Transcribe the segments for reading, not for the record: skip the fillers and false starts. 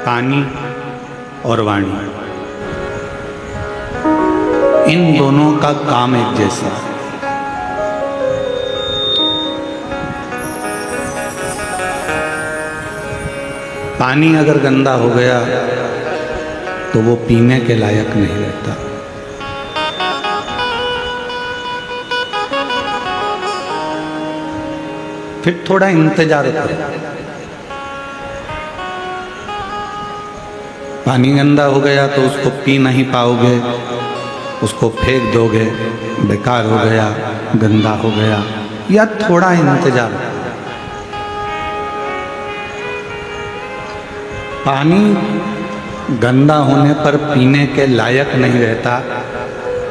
पानी और वाणी, इन दोनों का काम एक जैसा है। पानी अगर गंदा हो गया तो वो पीने के लायक नहीं रहता। फिर थोड़ा इंतजार करो। पानी गंदा हो गया तो उसको पी नहीं पाओगे, उसको फेंक दोगे, बेकार हो गया, गंदा हो गया, या थोड़ा इंतजार करो। पानी गंदा होने पर पीने के लायक नहीं रहता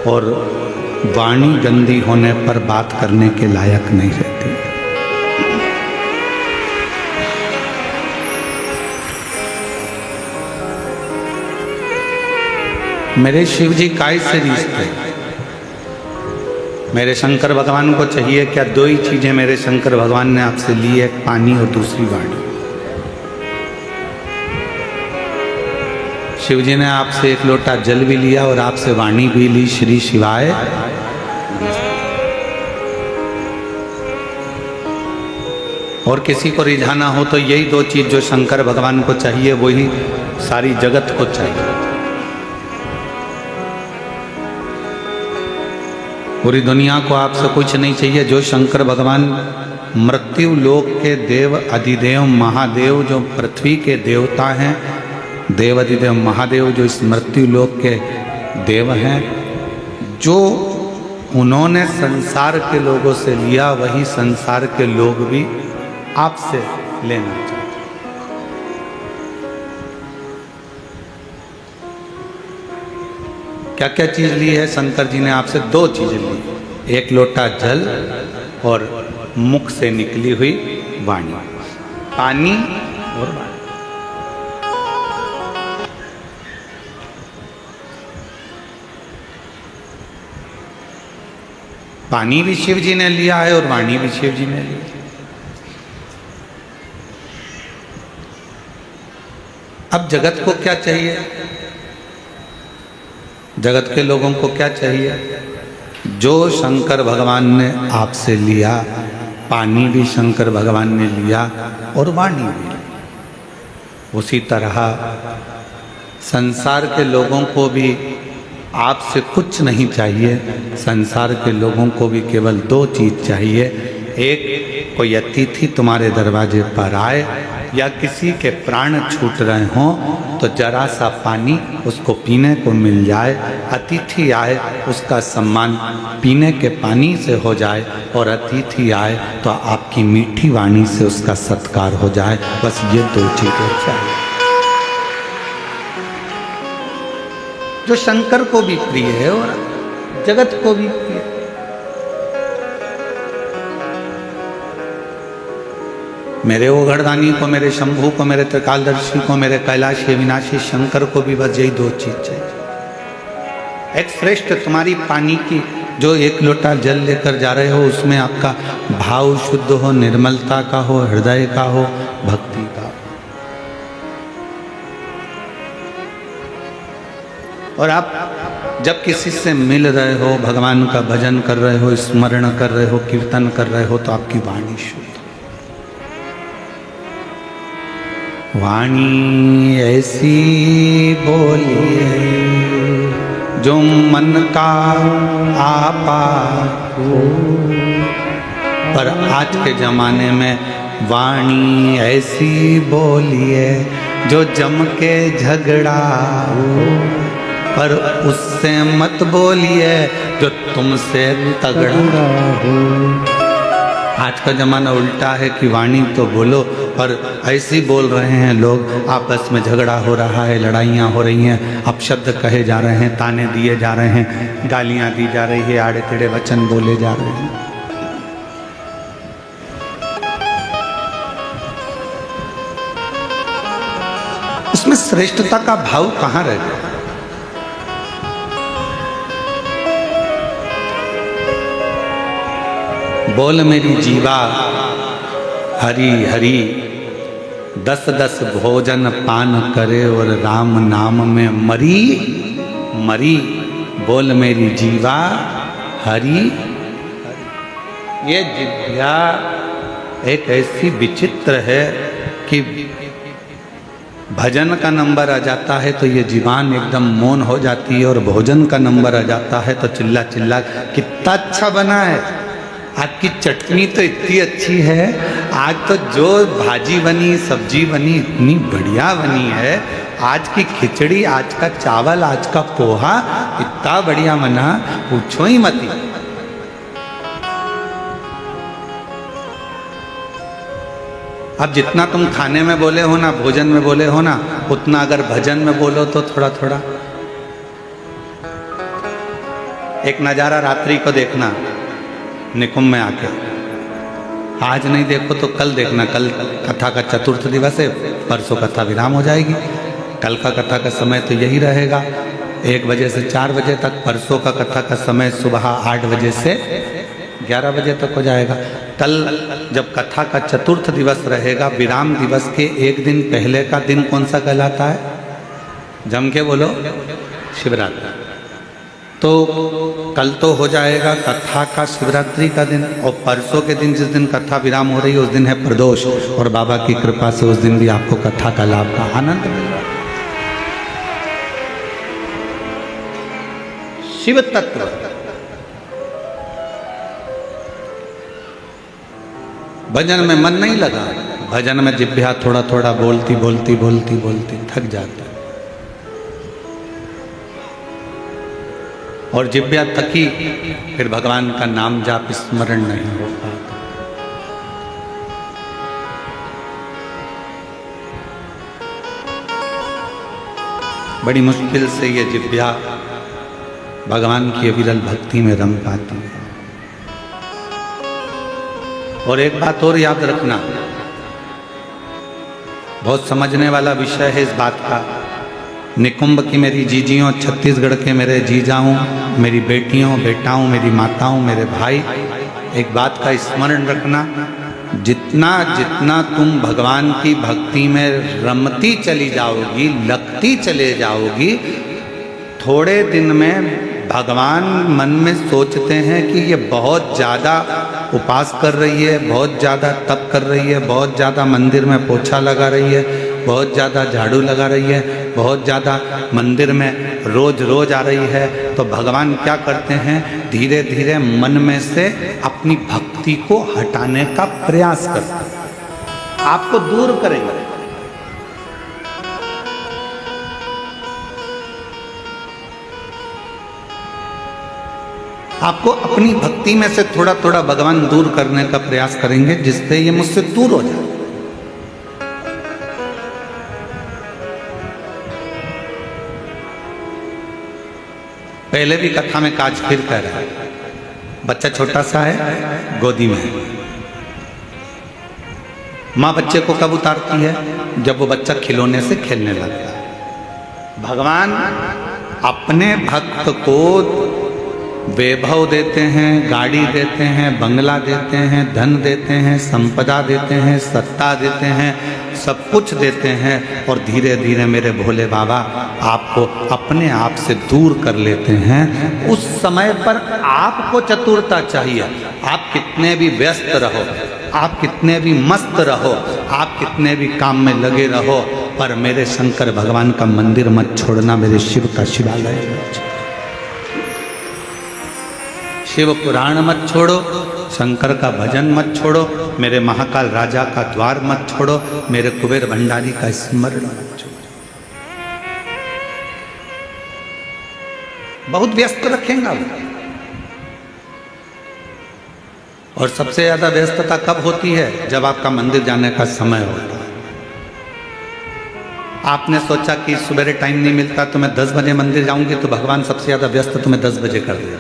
और वाणी गंदी होने पर बात करने के लायक नहीं रहती। मेरे शिव जी काय से रिश्ते, मेरे शंकर भगवान को चाहिए क्या? दो ही चीजें मेरे शंकर भगवान ने आपसे ली, एक पानी और दूसरी वाणी। शिव जी ने आपसे एक लोटा जल भी लिया और आपसे वाणी भी ली, श्री शिवाय। और किसी को रिझाना हो तो यही दो चीज जो शंकर भगवान को चाहिए वही सारी जगत को चाहिए। पूरी दुनिया को आपसे कुछ नहीं चाहिए। जो शंकर भगवान मृत्यु लोक के देव अधिदेव महादेव, जो पृथ्वी के देवता हैं, देव अधिदेव महादेव जो इस मृत्यु लोक के देव हैं, जो उन्होंने संसार के लोगों से लिया वही संसार के लोग भी आपसे लेना चाहते। क्या क्या चीज ली है शंकर जी ने आपसे? दो चीजें ली, एक लोटा जल और मुख से निकली हुई वाणी, पानी और वाणी। पानी भी शिव जी ने लिया है और वाणी भी शिव जी ने ली। अब जगत को क्या चाहिए? जगत के लोगों को क्या चाहिए? जो शंकर भगवान ने आपसे लिया, पानी भी शंकर भगवान ने लिया और वाणी भी ली, उसी तरह संसार के लोगों को भी आपसे कुछ नहीं चाहिए। संसार के लोगों को भी केवल दो चीज चाहिए। एक, कोई अतिथि तुम्हारे दरवाजे पर आए या किसी के प्राण छूट रहे हों तो जरा सा पानी उसको पीने को मिल जाए। अतिथि आए उसका सम्मान पीने के पानी से हो जाए, और अतिथि आए तो आपकी मीठी वाणी से उसका सत्कार हो जाए। बस ये दो चीजें चाहिए, जो शंकर को भी प्रिय है और जगत को भी प्रिय है। मेरे ओघड़दानी को, मेरे शंभू को, मेरे त्रिकालदर्शी को, मेरे कैलाश विनाशी शंकर को भी बस यही दो चीज चाहिए। एक श्रेष्ठ तुम्हारी पानी की जो एक लोटा जल लेकर जा रहे हो उसमें आपका भाव शुद्ध हो, निर्मलता का हो, हृदय का हो, भक्ति का हो। और आप जब किसी से मिल रहे हो, भगवान का भजन कर रहे हो, स्मरण कर रहे हो, कीर्तन कर रहे हो, तो आपकी वाणी शुद्ध। वाणी ऐसी बोलिए जो मन का आपा हो। पर आज के जमाने में वाणी ऐसी बोलिए जो जम के झगड़ा हो, पर उससे मत बोलिए जो तुमसे तगड़ा हो। आज का जमाना उल्टा है कि वाणी तो बोलो, पर ऐसे बोल रहे हैं लोग, आपस में झगड़ा हो रहा है, लड़ाइयाँ हो रही हैं, अपशब्द कहे जा रहे हैं, ताने दिए जा रहे हैं, गालियाँ दी जा रही है, आड़े टेढ़े वचन बोले जा रहे हैं। इसमें श्रेष्ठता का भाव कहाँ रह गया? बोल मेरी जीवा हरि हरि, 10 भोजन पान करे और राम नाम में मरी मरी, बोल मेरी जीवा हरि। ये जिह्वा एक ऐसी विचित्र है कि भजन का नंबर आ जाता है तो ये जीवान एकदम मौन हो जाती है, और भोजन का नंबर आ जाता है तो चिल्ला चिल्ला कितना अच्छा बना है, आपकी चटनी तो इतनी अच्छी है, आज तो जो भाजी बनी सब्जी बनी इतनी बढ़िया बनी है, आज की खिचड़ी, आज का चावल, आज का पोहा इतना बढ़िया बना, पूछो ही मत। अब जितना तुम खाने में बोले हो ना, भोजन में बोले हो ना, उतना अगर भजन में बोलो तो थोड़ा थोड़ा। एक नज़ारा रात्रि को देखना निकुंभ में आके, आज नहीं देखो तो कल देखना, कल कथा का चतुर्थ दिवस है, परसों कथा विराम हो जाएगी। कल का कथा का समय तो यही रहेगा 1 बजे से 4 बजे तक, परसों का कथा का समय सुबह 8 बजे से 11 बजे तक हो जाएगा। कल जब कथा का चतुर्थ दिवस रहेगा, विराम दिवस के 1 दिन पहले का दिन कौन सा कहलाता है? जम के बोलो, शिवरात्रि। तो कल तो हो जाएगा कथा का शिवरात्रि का दिन, और परसों के दिन जिस दिन कथा विराम हो रही है उस दिन है प्रदोष, और बाबा की कृपा से उस दिन भी आपको कथा का लाभ का आनंद मिलेगा। शिव तत्व भजन में मन नहीं लगा, भजन में जिह्वा थोड़ा थोड़ा बोलती बोलती बोलती बोलती थक जाता है, और जिह्वा थकी फिर भगवान का नाम जाप स्मरण नहीं हो पाता। बड़ी मुश्किल से ये जिह्वा भगवान की अविरल भक्ति में रम पाती है। और एक बात और याद रखना, बहुत समझने वाला विषय है इस बात का। निकुंभ की मेरी जीजियों, छत्तीसगढ़ के मेरे जीजाओं, मेरी बेटियों बेटाओं, मेरी माताओं, मेरे भाई, एक बात का स्मरण रखना, जितना जितना तुम भगवान की भक्ति में रमती चली जाओगी, लगती चले जाओगी, थोड़े दिन में भगवान मन में सोचते हैं कि ये बहुत ज़्यादा उपास कर रही है, बहुत ज़्यादा तप कर रही है, बहुत ज़्यादा मंदिर में पोछा लगा रही है, बहुत ज़्यादा झाड़ू लगा रही है, बहुत ज़्यादा मंदिर में रोज रोज आ रही है। तो भगवान क्या करते हैं, धीरे धीरे मन में से अपनी भक्ति को हटाने का प्रयास करते हैं, आपको दूर करेंगे। आपको अपनी भक्ति में से थोड़ा थोड़ा भगवान दूर करने का प्रयास करेंगे, जिससे ये मुझसे दूर हो जाए। पहले भी कथा में काज फिर कह रहा है, बच्चा छोटा सा है, गोदी में है, माँ बच्चे को कब उतारती है? जब वो बच्चा खिलौने से खेलने लगता है। भगवान अपने भक्त को वैभव देते हैं, गाड़ी देते हैं, बंगला देते हैं, धन देते हैं, संपदा देते हैं, सत्ता देते हैं, सब कुछ देते हैं, और धीरे धीरे मेरे भोले बाबा आपको अपने आप से दूर कर लेते हैं। उस समय पर आपको चतुरता चाहिए। आप कितने भी व्यस्त रहो, आप कितने भी मस्त रहो, आप कितने भी काम में लगे रहो, पर मेरे शंकर भगवान का मंदिर मत छोड़ना, मेरे शिव का शिवालय मत छोड़ो, शिव पुराण मत छोड़ो, शंकर का भजन मत छोड़ो, मेरे महाकाल राजा का द्वार मत छोड़ो, मेरे कुबेर भंडारी का स्मरण मत छोड़ो। बहुत व्यस्त रखेंगे वो। और सबसे ज्यादा व्यस्तता कब होती है? जब आपका मंदिर जाने का समय होता है। आपने सोचा कि सुबह टाइम नहीं मिलता तो मैं 10 बजे मंदिर जाऊंगी, तो भगवान सबसे ज्यादा व्यस्त तुम्हें 10 बजे कर देगा।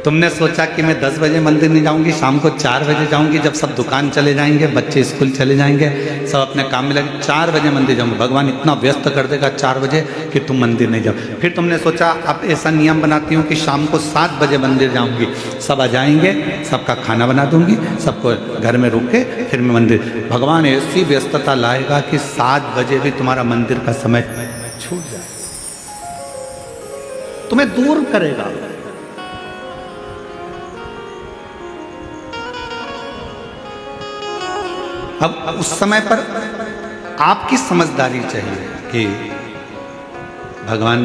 तुमने सोचा कि मैं 10 बजे मंदिर नहीं जाऊंगी, शाम को 4 बजे जाऊंगी, जब सब दुकान चले जाएंगे, बच्चे स्कूल चले जाएंगे, सब अपने काम में लगे, 4 बजे मंदिर जाऊंगी। भगवान इतना व्यस्त कर देगा 4 बजे कि तुम मंदिर नहीं जाओ। फिर तुमने सोचा अब ऐसा नियम बनाती हूँ कि शाम को 7 बजे मंदिर जाऊंगी, सब आ जाएंगे, सबका खाना बना दूंगी, सबको घर में रुक के फिर मैं मंदिर। भगवान ऐसी व्यस्तता लाएगा कि 7 बजे भी तुम्हारा मंदिर का समय छूट जाए, तुम्हें दूर करेगा। अब उस समय पर आपकी समझदारी चाहिए कि भगवान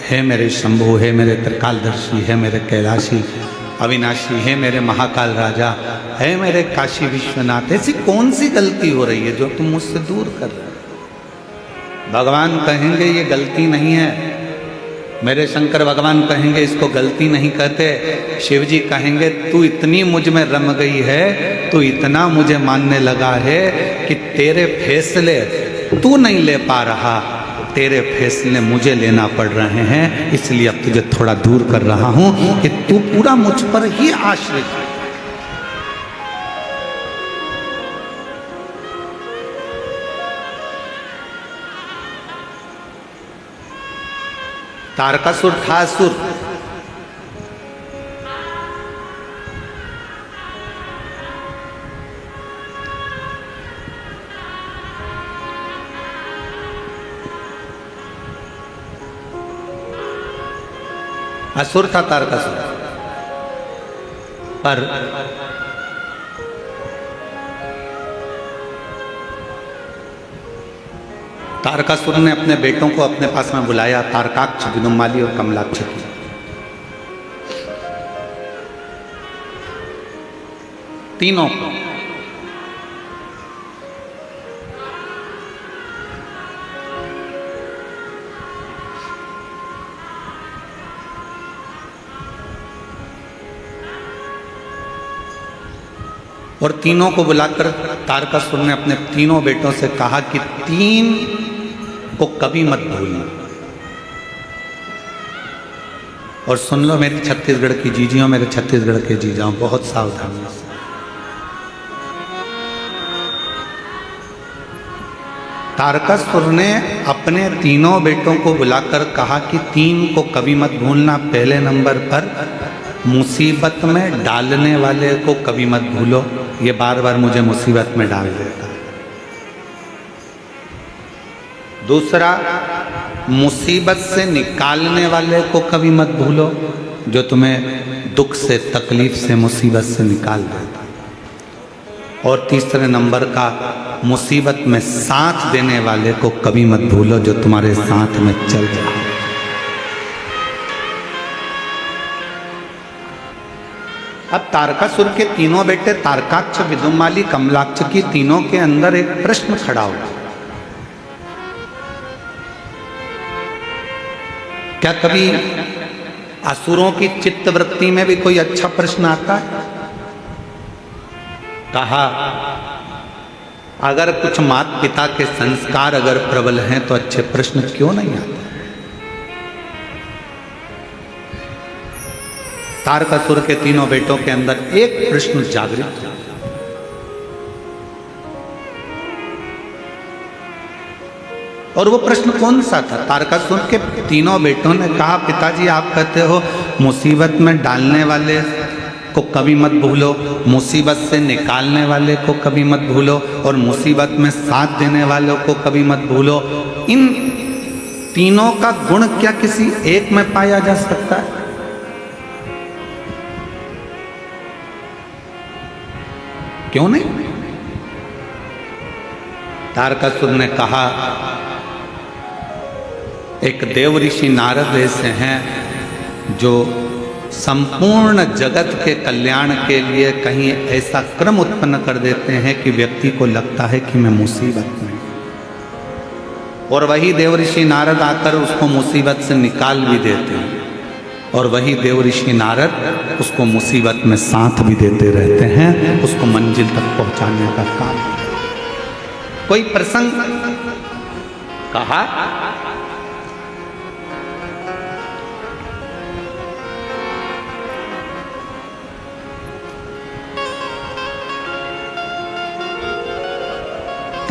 है मेरे शंभु, है मेरे त्रिकालदर्शी, है मेरे कैलाशी अविनाशी, है मेरे महाकाल राजा, है मेरे काशी विश्वनाथ। ऐसी कौन सी गलती हो रही है जो तुम मुझसे दूर कर रहे हो? भगवान कहेंगे ये गलती नहीं है, मेरे शंकर भगवान कहेंगे इसको गलती नहीं कहते। शिव जी कहेंगे तू इतनी मुझ में रम गई है, तू इतना मुझे मानने लगा है कि तेरे फैसले तू नहीं ले पा रहा, तेरे फैसले मुझे लेना पड़ रहे हैं, इसलिए अब तुझे थोड़ा दूर कर रहा हूं कि तू पूरा मुझ पर ही आश्रित है। तारकासुर था असुर, असुर था तारकासुर, पर तारकासुर ने अपने बेटों को अपने पास में बुलाया, तारकाक्ष, विदुम्माली और कमलाक्ष की। तीनों को और तीनों को बुलाकर तारकासुर ने अपने तीनों बेटों से कहा कि 3 को कभी मत भूलना। और सुन लो मेरी छत्तीसगढ़ की जीजियों, मेरे छत्तीसगढ़ के जीजाओं, बहुत सावधानी से। तारकासुर ने अपने तीनों बेटों को बुलाकर कहा कि 3 को कभी मत भूलना। पहले नंबर पर मुसीबत में डालने वाले को कभी मत भूलो, ये बार बार मुझे मुसीबत में डाल देता है। दूसरा, मुसीबत से निकालने वाले को कभी मत भूलो, जो तुम्हें दुख से, तकलीफ से, मुसीबत से निकाल देता है। और तीसरे नंबर का, मुसीबत में साथ देने वाले को कभी मत भूलो, जो तुम्हारे साथ में चल जाए। अब तारकासुर के तीनों बेटे तारकाक्ष, विदुम्माली, कमलाक्ष की तीनों के अंदर एक प्रश्न खड़ा हुआ। क्या कभी असुरों की चित्तवृत्ति में भी कोई अच्छा प्रश्न आता है? कहा अगर कुछ माता पिता के संस्कार अगर प्रबल हैं तो अच्छे प्रश्न क्यों नहीं आते? तारकासुर के तीनों बेटों के अंदर एक प्रश्न जागृत हुआ। और वो प्रश्न कौन सा था? तारकासुर के तीनों बेटों ने कहा पिताजी आप कहते हो मुसीबत में डालने वाले को कभी मत भूलो, मुसीबत से निकालने वाले को कभी मत भूलो, और मुसीबत में साथ देने वालों को कभी मत भूलो। इन तीनों का गुण क्या किसी एक में पाया जा सकता है? क्यों नहीं? तारकासुर ने कहा एक देव ऋषि नारद ऐसे हैं जो संपूर्ण जगत के कल्याण के लिए कहीं ऐसा क्रम उत्पन्न कर देते हैं कि व्यक्ति को लगता है कि मैं मुसीबत में, और वही देव ऋषि नारद आकर उसको मुसीबत से निकाल भी देते हैं, और वही देव ऋषि नारद उसको मुसीबत में साथ भी देते रहते हैं, उसको मंजिल तक पहुंचाने का काम। कोई प्रसंग कहा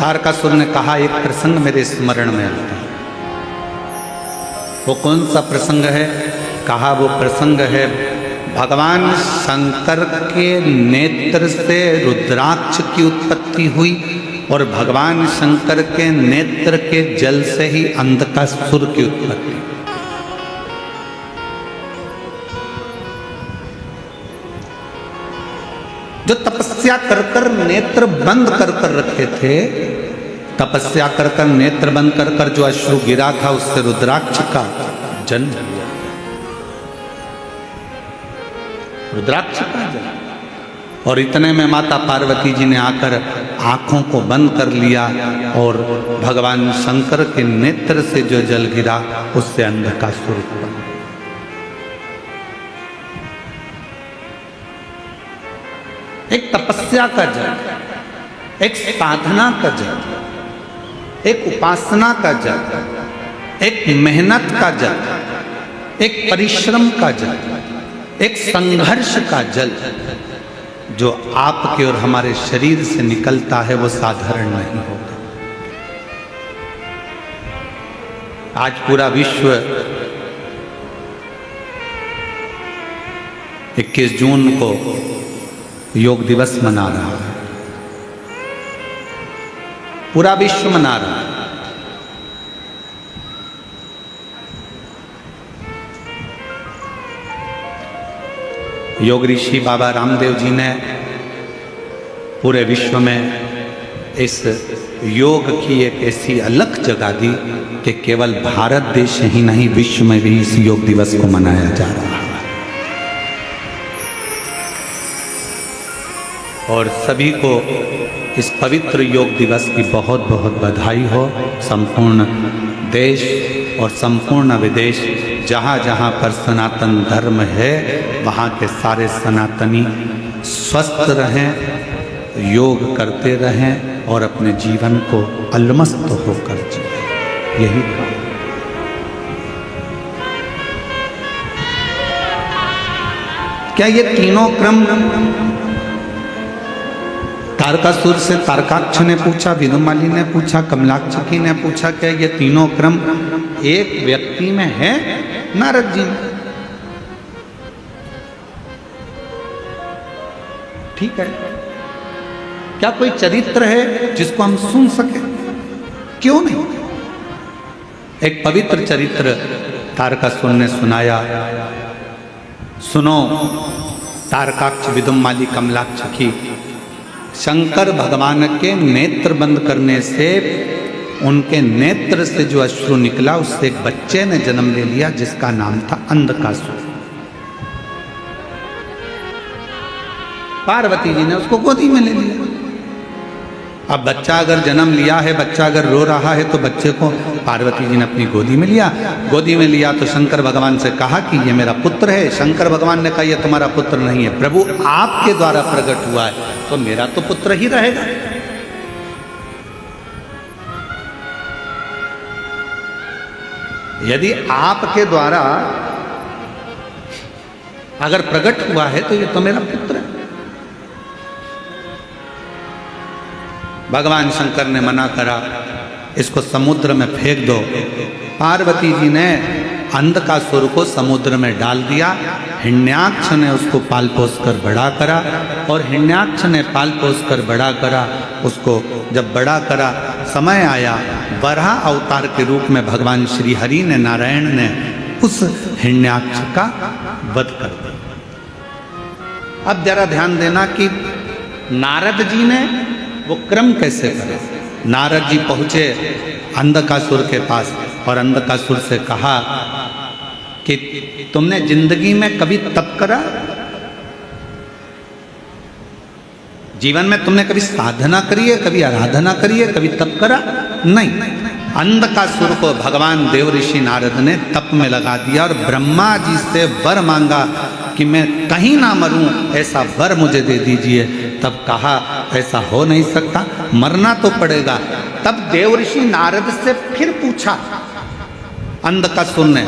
तारकासुर ने कहा एक प्रसंग मेरे स्मरण में आता है। वो कौन सा प्रसंग है? कहा वो प्रसंग है भगवान शंकर के नेत्र से रुद्राक्ष की उत्पत्ति हुई और भगवान शंकर के नेत्र के जल से ही अंधकासुर की उत्पत्ति। जो तपस्या कर कर नेत्र बंद कर कर रखे थे, तपस्या कर कर नेत्र बंद कर कर जो अश्रु गिरा था उससे रुद्राक्ष का जन्म हुआ। रुद्राक्ष का जन्म। और इतने में माता पार्वती जी ने आकर आंखों को बंद कर लिया और भगवान शंकर के नेत्र से जो जल गिरा उससे अंधकासुर हुआ। एक तपस्या का जल, एक साधना का जल, एक उपासना का जल, एक मेहनत का जल, एक परिश्रम का जल, एक संघर्ष का जल जो आपके और हमारे शरीर से निकलता है वो साधारण नहीं होगा। आज पूरा विश्व 21 जून को योग दिवस मना रहा है। पूरा विश्व मना रहा है। योग ऋषि बाबा रामदेव जी ने पूरे विश्व में इस योग की एक ऐसी अलग जगह दी कि केवल भारत देश ही नहीं विश्व में भी इस योग दिवस को मनाया जा रहा है। और सभी को इस पवित्र योग दिवस की बहुत बहुत बधाई हो। संपूर्ण देश और संपूर्ण विदेश जहाँ जहाँ पर सनातन धर्म है वहाँ के सारे सनातनी स्वस्थ रहें, योग करते रहें और अपने जीवन को अलमस्त होकर जिएं। यही क्या ये तीनों क्रम? तारकासुर से तारकाक्ष ने पूछा, विदुमाली ने पूछा, कमलाक्षकी ने पूछा, क्या ये तीनों क्रम एक व्यक्ति में है? नारद जी में। ठीक है, क्या कोई चरित्र है जिसको हम सुन सके? क्यों नहीं? एक पवित्र चरित्र तारकासुर ने सुनाया। सुनो तारकाक्ष, विदुमाली, कमलाक्षकी, शंकर भगवान के नेत्र बंद करने से उनके नेत्र से जो अश्रु निकला उससे एक बच्चे ने जन्म ले लिया जिसका नाम था अंधकासुर। पार्वती जी ने उसको गोदी में ले लिया। अब बच्चा अगर जन्म लिया है, बच्चा अगर रो रहा है तो बच्चे को पार्वती जी ने अपनी गोदी में लिया। गोदी में लिया तो शंकर भगवान से कहा कि ये मेरा पुत्र है। शंकर भगवान ने कहा ये तुम्हारा पुत्र नहीं है, प्रभु आपके द्वारा प्रकट हुआ है तो मेरा तो पुत्र ही रहेगा। यदि आपके द्वारा अगर प्रकट हुआ है तो ये तो मेरा पुत्र है। भगवान शंकर ने मना करा, इसको समुद्र में फेंक दो। पार्वती जी ने अंधकासुर को समुद्र में डाल दिया। हिरण्याक्ष ने उसको पाल पोस कर बड़ा करा और हिरण्याक्ष ने पाल पोस कर बड़ा करा। उसको जब बड़ा करा, समय आया, वराह अवतार के रूप में भगवान श्री हरि ने, नारायण ने उस हिरण्याक्ष का वध कर दिया। अब जरा ध्यान देना कि नारद जी ने वो क्रम कैसे करे। नारद जी पहुंचे अंधकासुर के पास और अंधकासुर से कहा कि तुमने जिंदगी में कभी तप करा? जीवन में तुमने कभी साधना करी है, कभी आराधना करी है, कभी तप करा? नहीं। अंधकासुर को भगवान देव ऋषि नारद ने तप में लगा दिया और ब्रह्मा जी से वर मांगा कि मैं कहीं ना मरूं, ऐसा वर मुझे दे दीजिए। तब कहा ऐसा हो नहीं सकता, मरना तो पड़ेगा। तब देव ऋषि नारद से फिर पूछा अंधकासुर ने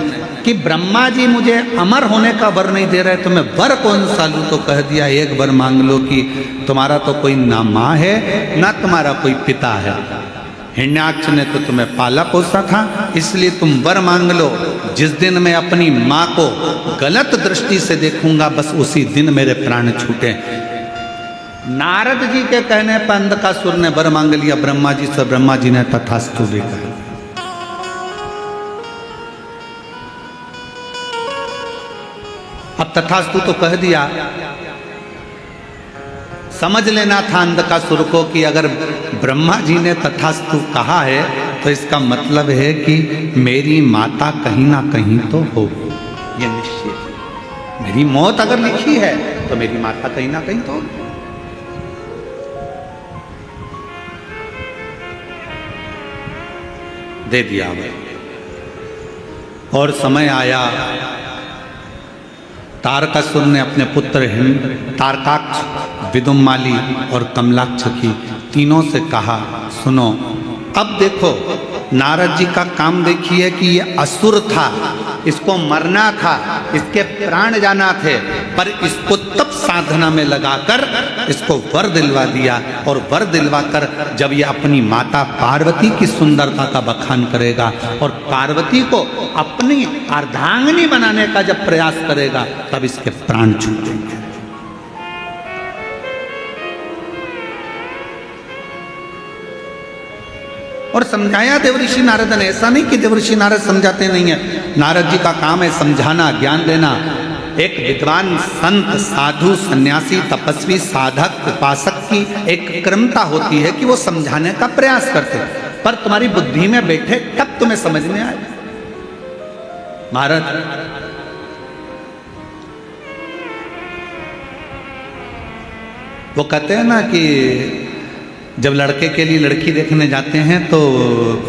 कि ब्रह्मा जी मुझे अमर होने का वर नहीं दे रहे तो मैं वर कौन सा लूं? तो कह दिया एक वर मांग लो कि तुम्हारा तो कोई ना माँ है ना तुम्हारा कोई पिता है, हिरण्याक्ष ने तो तुम्हें पाला पोसा था, इसलिए तुम वर मांग लो। जिस दिन मैं अपनी माँ को गलत दृष्टि से देखूंगा, बस उसी दिन मेरे प्राण छूटे। नारद जी के कहने पर अंधकासुर ने वर मांग लिया ब्रह्मा जी से। ब्रह्मा जी ने तथास्तु भी कहा। अब तथास्तु तो कह दिया, समझ लेना था अंधकासुर को कि अगर ब्रह्मा जी ने तथास्तु कहा है तो इसका मतलब है कि मेरी माता कहीं ना कहीं तो होगी, ये निश्चित है। मेरी मौत अगर लिखी है तो मेरी माता कहीं ना कहीं तो होगी। दे दिया भाई। और समय आया, तारकासुर ने अपने पुत्र तारकाक्ष, विदुम्माली और कमलाक्ष की तीनों से कहा, सुनो अब देखो, नारद जी का काम देखिए कि ये असुर था, इसको मरना था, इसके प्राण जाना थे, पर इसको तब साधना में लगाकर इसको वर दिलवा दिया। और वर दिलवाकर जब ये अपनी माता पार्वती की सुंदरता का बखान करेगा और पार्वती को अपनी अर्धांगिनी बनाने का जब प्रयास करेगा, तब इसके प्राण छूटेंगे। और समझाया देवऋषि नारद ने। ऐसा नहीं कि देवऋषि नारद समझाते नहीं है, नारद जी का काम है समझाना, ज्ञान देना। एक विद्वान संत, साधु, सन्यासी, तपस्वी, साधक, उपासक की एक क्रमता होती है कि वो समझाने का प्रयास करते, पर तुम्हारी बुद्धि में बैठे तब तुम्हें समझ में आए। महाराज वो कहते हैं ना कि जब लड़के के लिए लड़की देखने जाते हैं तो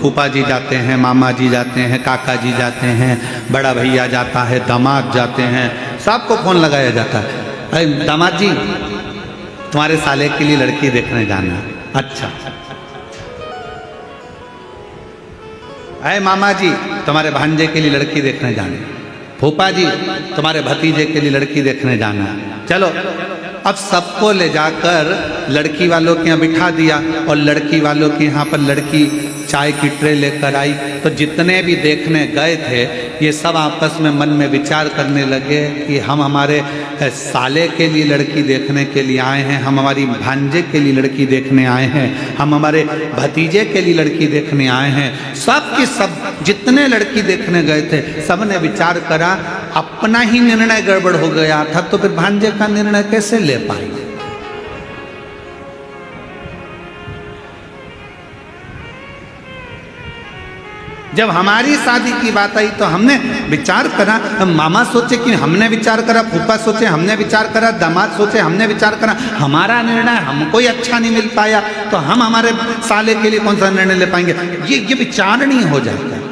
फूफा जी जाते हैं, मामा जी जाते हैं, काका जी जाते हैं, बड़ा भैया जाता है, दामाद जाते हैं, सबको फोन लगाया जाता है, अरे दामाद जी तुम्हारे साले के लिए लड़की देखने जाना। अच्छा। अरे मामा जी तुम्हारे भांजे के लिए लड़की देखने जाना। फूफा जी तुम्हारे भतीजे के लिए लड़की देखने जाना। चलो अब सबको ले जाकर लड़की वालों के यहाँ बिठा दिया और लड़की वालों के यहाँ पर लड़की चाय की ट्रे लेकर आई। तो जितने भी देखने गए थे ये सब आपस में मन में विचार करने लगे कि हम हमारे साले के लिए लड़की देखने के लिए आए हैं, हम हमारी भांजे के लिए लड़की देखने आए हैं, हम हमारे भतीजे के लिए लड़की देखने आए हैं। सब की सब जितने लड़की देखने गए थे सब ने विचार करा, अपना ही निर्णय गड़बड़ हो गया था, तो फिर भांजे का निर्णय कैसे ले पाएंगे। जब हमारी शादी की बात आई तो हमने विचार करा, मामा सोचे कि हमने विचार करा, फूफा सोचे हमने विचार करा, दामाद सोचे हमने विचार करा, हमारा निर्णय हमको ही अच्छा नहीं मिल पाया तो हम हमारे साले के लिए कौन सा निर्णय ले पाएंगे। ये विचारणीय हो जाता है।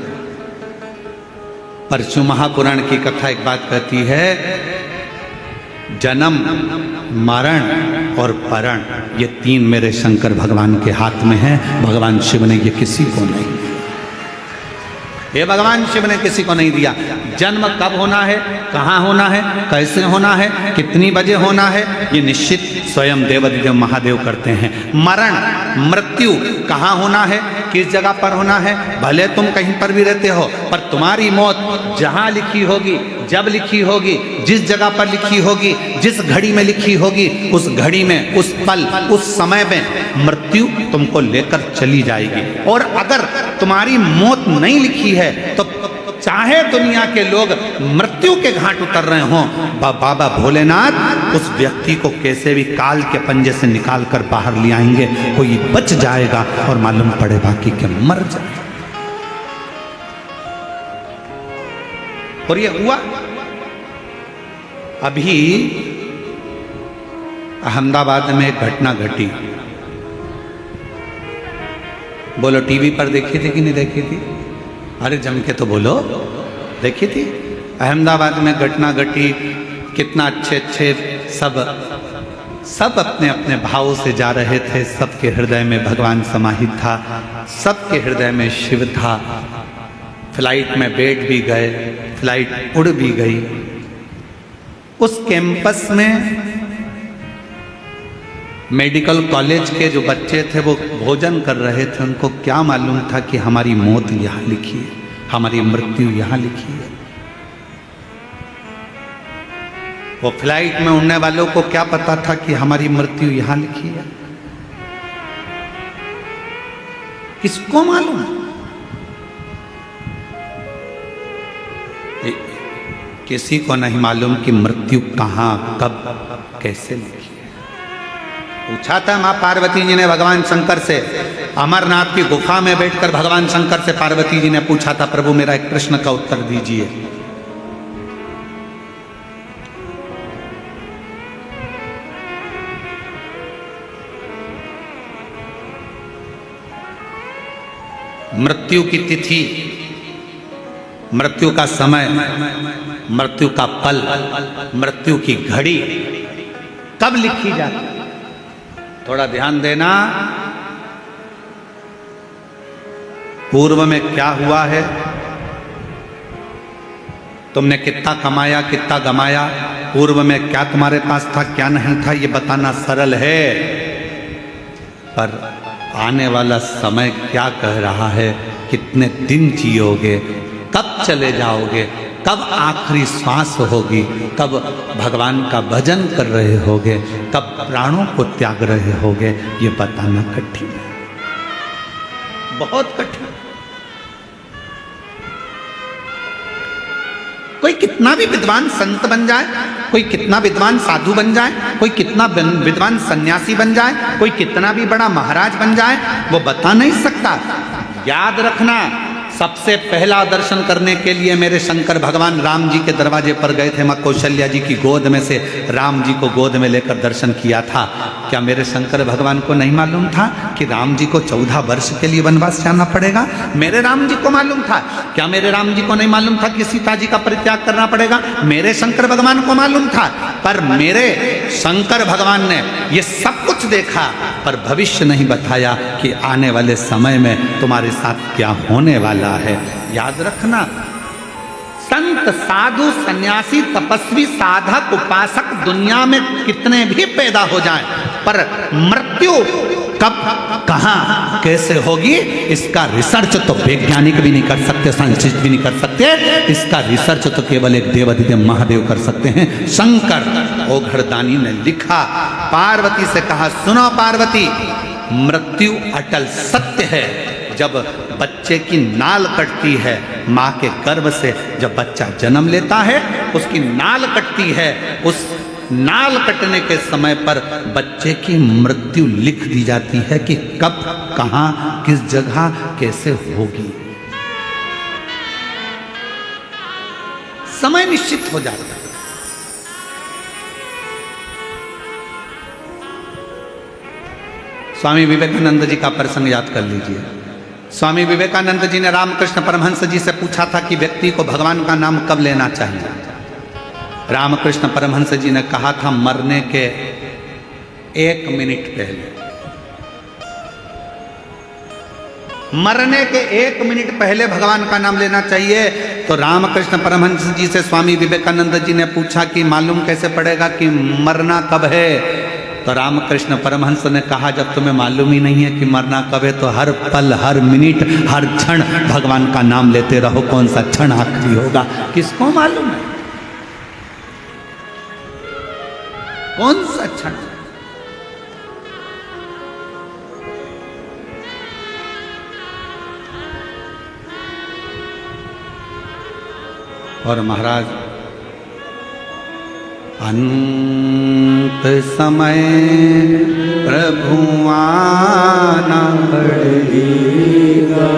परशु महापुराण की कथा एक बात कहती है, जन्म, मरण और परण ये तीन मेरे शंकर भगवान के हाथ में है। भगवान शिव ने ये किसी को नहीं, ये भगवान शिव ने किसी को नहीं दिया। जन्म कब होना है, कहाँ होना है, कैसे होना है, कितनी बजे होना है, ये निश्चित स्वयं देवाधिदेव महादेव करते हैं। मरण, मृत्यु कहाँ होना है, किस जगह पर होना है, भले तुम कहीं पर भी रहते हो पर तुम्हारी मौत जहाँ लिखी होगी, जब लिखी होगी, जिस जगह पर लिखी होगी, जिस घड़ी में लिखी होगी, उस घड़ी में, उस पल, उस समय में मृत्यु तुमको लेकर चली जाएगी। और अगर तुम्हारी मौत नहीं लिखी है तो चाहे दुनिया के लोग मृत्यु के घाट उतर रहे हों, बाबा भोलेनाथ उस व्यक्ति को कैसे भी काल के पंजे से निकाल कर बाहर ले आएंगे, कोई बच जाएगा और मालूम पड़े बाकी के मर जाए। और ये हुआ। अभी अहमदाबाद में एक घटना घटी, बोलो टीवी पर देखी थी कि नहीं देखी थी? अरे जम के तो बोलो, देखी थी। अहमदाबाद में घटना घटी, कितना अच्छे अच्छे सब अपने अपने भावों से जा रहे थे, सबके हृदय में भगवान समाहित था, सबके हृदय में शिव था। फ्लाइट में बैठ भी गए, फ्लाइट उड़ भी गई। उस कैंपस में मेडिकल कॉलेज के जो बच्चे थे वो भोजन कर रहे थे, उनको क्या मालूम था कि हमारी मौत यहाँ लिखी है, हमारी मृत्यु यहाँ लिखी है। वो फ्लाइट में उड़ने वालों को क्या पता था कि हमारी मृत्यु यहाँ लिखी है? किसको मालूम? किसी को नहीं मालूम कि मृत्यु कहाँ, कब, कैसे लिखी है। पूछा था मां पार्वती जी ने भगवान शंकर से, अमरनाथ की गुफा में बैठकर भगवान शंकर से पार्वती जी ने पूछा था, प्रभु मेरा एक प्रश्न का उत्तर दीजिए। मृत्यु की तिथि, मृत्यु का समय, मृत्यु का पल, मृत्यु की घड़ी कब लिखी जाती? थोड़ा ध्यान देना, पूर्व में क्या हुआ है, तुमने कितना कमाया, कितना गमाया, पूर्व में क्या तुम्हारे पास था, क्या नहीं था, ये बताना सरल है, पर आने वाला समय क्या कह रहा है, कितने दिन जियोगे, कब चले जाओगे, कब आखिरी श्वास होगी, कब भगवान का भजन कर रहे होगे, कब प्राणों को त्याग रहे होगे, ये बताना कठिन है, बहुत कठिन। कोई कितना भी विद्वान संत बन जाए, कोई कितना विद्वान साधु बन जाए, कोई कितना विद्वान सन्यासी बन जाए, कोई कितना भी बड़ा महाराज बन जाए, वो बता नहीं सकता। याद रखना, सबसे पहला दर्शन करने के लिए मेरे शंकर भगवान राम जी के दरवाजे पर गए थे। मां कौशल्या जी की गोद में से राम जी को गोद में लेकर दर्शन किया था। क्या मेरे शंकर भगवान को नहीं मालूम था कि राम जी को 14 वर्ष के लिए वनवास जाना पड़ेगा? मेरे राम जी को मालूम था। क्या मेरे राम जी को नहीं मालूम था कि सीता जी का परित्याग करना पड़ेगा? मेरे शंकर भगवान को मालूम था। पर मेरे शंकर भगवान ने ये सब कुछ देखा, पर भविष्य नहीं बताया कि आने वाले समय में तुम्हारे साथ क्या होने वाला है। याद रखना, संत, साधु, सन्यासी, तपस्वी, साधक, उपासक दुनिया में कितने भी पैदा हो जाएं, पर मृत्यु कब, कहां, कैसे होगी, इसका रिसर्च तो वैज्ञानिक भी नहीं कर सकते, साइंटिस्ट भी नहीं कर सकते। इसका रिसर्च तो केवल एक देवाधिदेव महादेव कर सकते हैं। शंकर ओघड़दानी ने लिखा, पार्वती से कहा, सुनो पार्वती, मृत्यु अटल सत्य है। जब बच्चे की नाल कटती है, माँ के गर्भ से जब बच्चा जन्म लेता है, उसकी नाल कटती है, उस नाल कटने के समय पर बच्चे की मृत्यु लिख दी जाती है कि कब, कहां, किस जगह, कैसे होगी। समय निश्चित हो जाता है। स्वामी विवेकानंद जी का प्रसंग याद कर लीजिए। स्वामी विवेकानंद जी ने रामकृष्ण परमहंस जी से पूछा था कि व्यक्ति को भगवान का नाम कब लेना चाहिए। रामकृष्ण परमहंस जी ने कहा था, मरने के 1 मिनट पहले। मरने के 1 मिनट पहले भगवान का नाम लेना चाहिए। तो रामकृष्ण परमहंस जी से स्वामी विवेकानंद जी ने पूछा कि मालूम कैसे पड़ेगा कि मरना कब है? तो रामकृष्ण परमहंस ने कहा, जब तुम्हें मालूम ही नहीं है कि मरना कब है, तो हर पल, हर मिनट, हर क्षण भगवान का नाम लेते रहो। कौन सा क्षण आखिरी होगा, किसको मालूम है? कौन सा क्षण? और महाराज, अंत समय प्रभु आना पड़ेगा,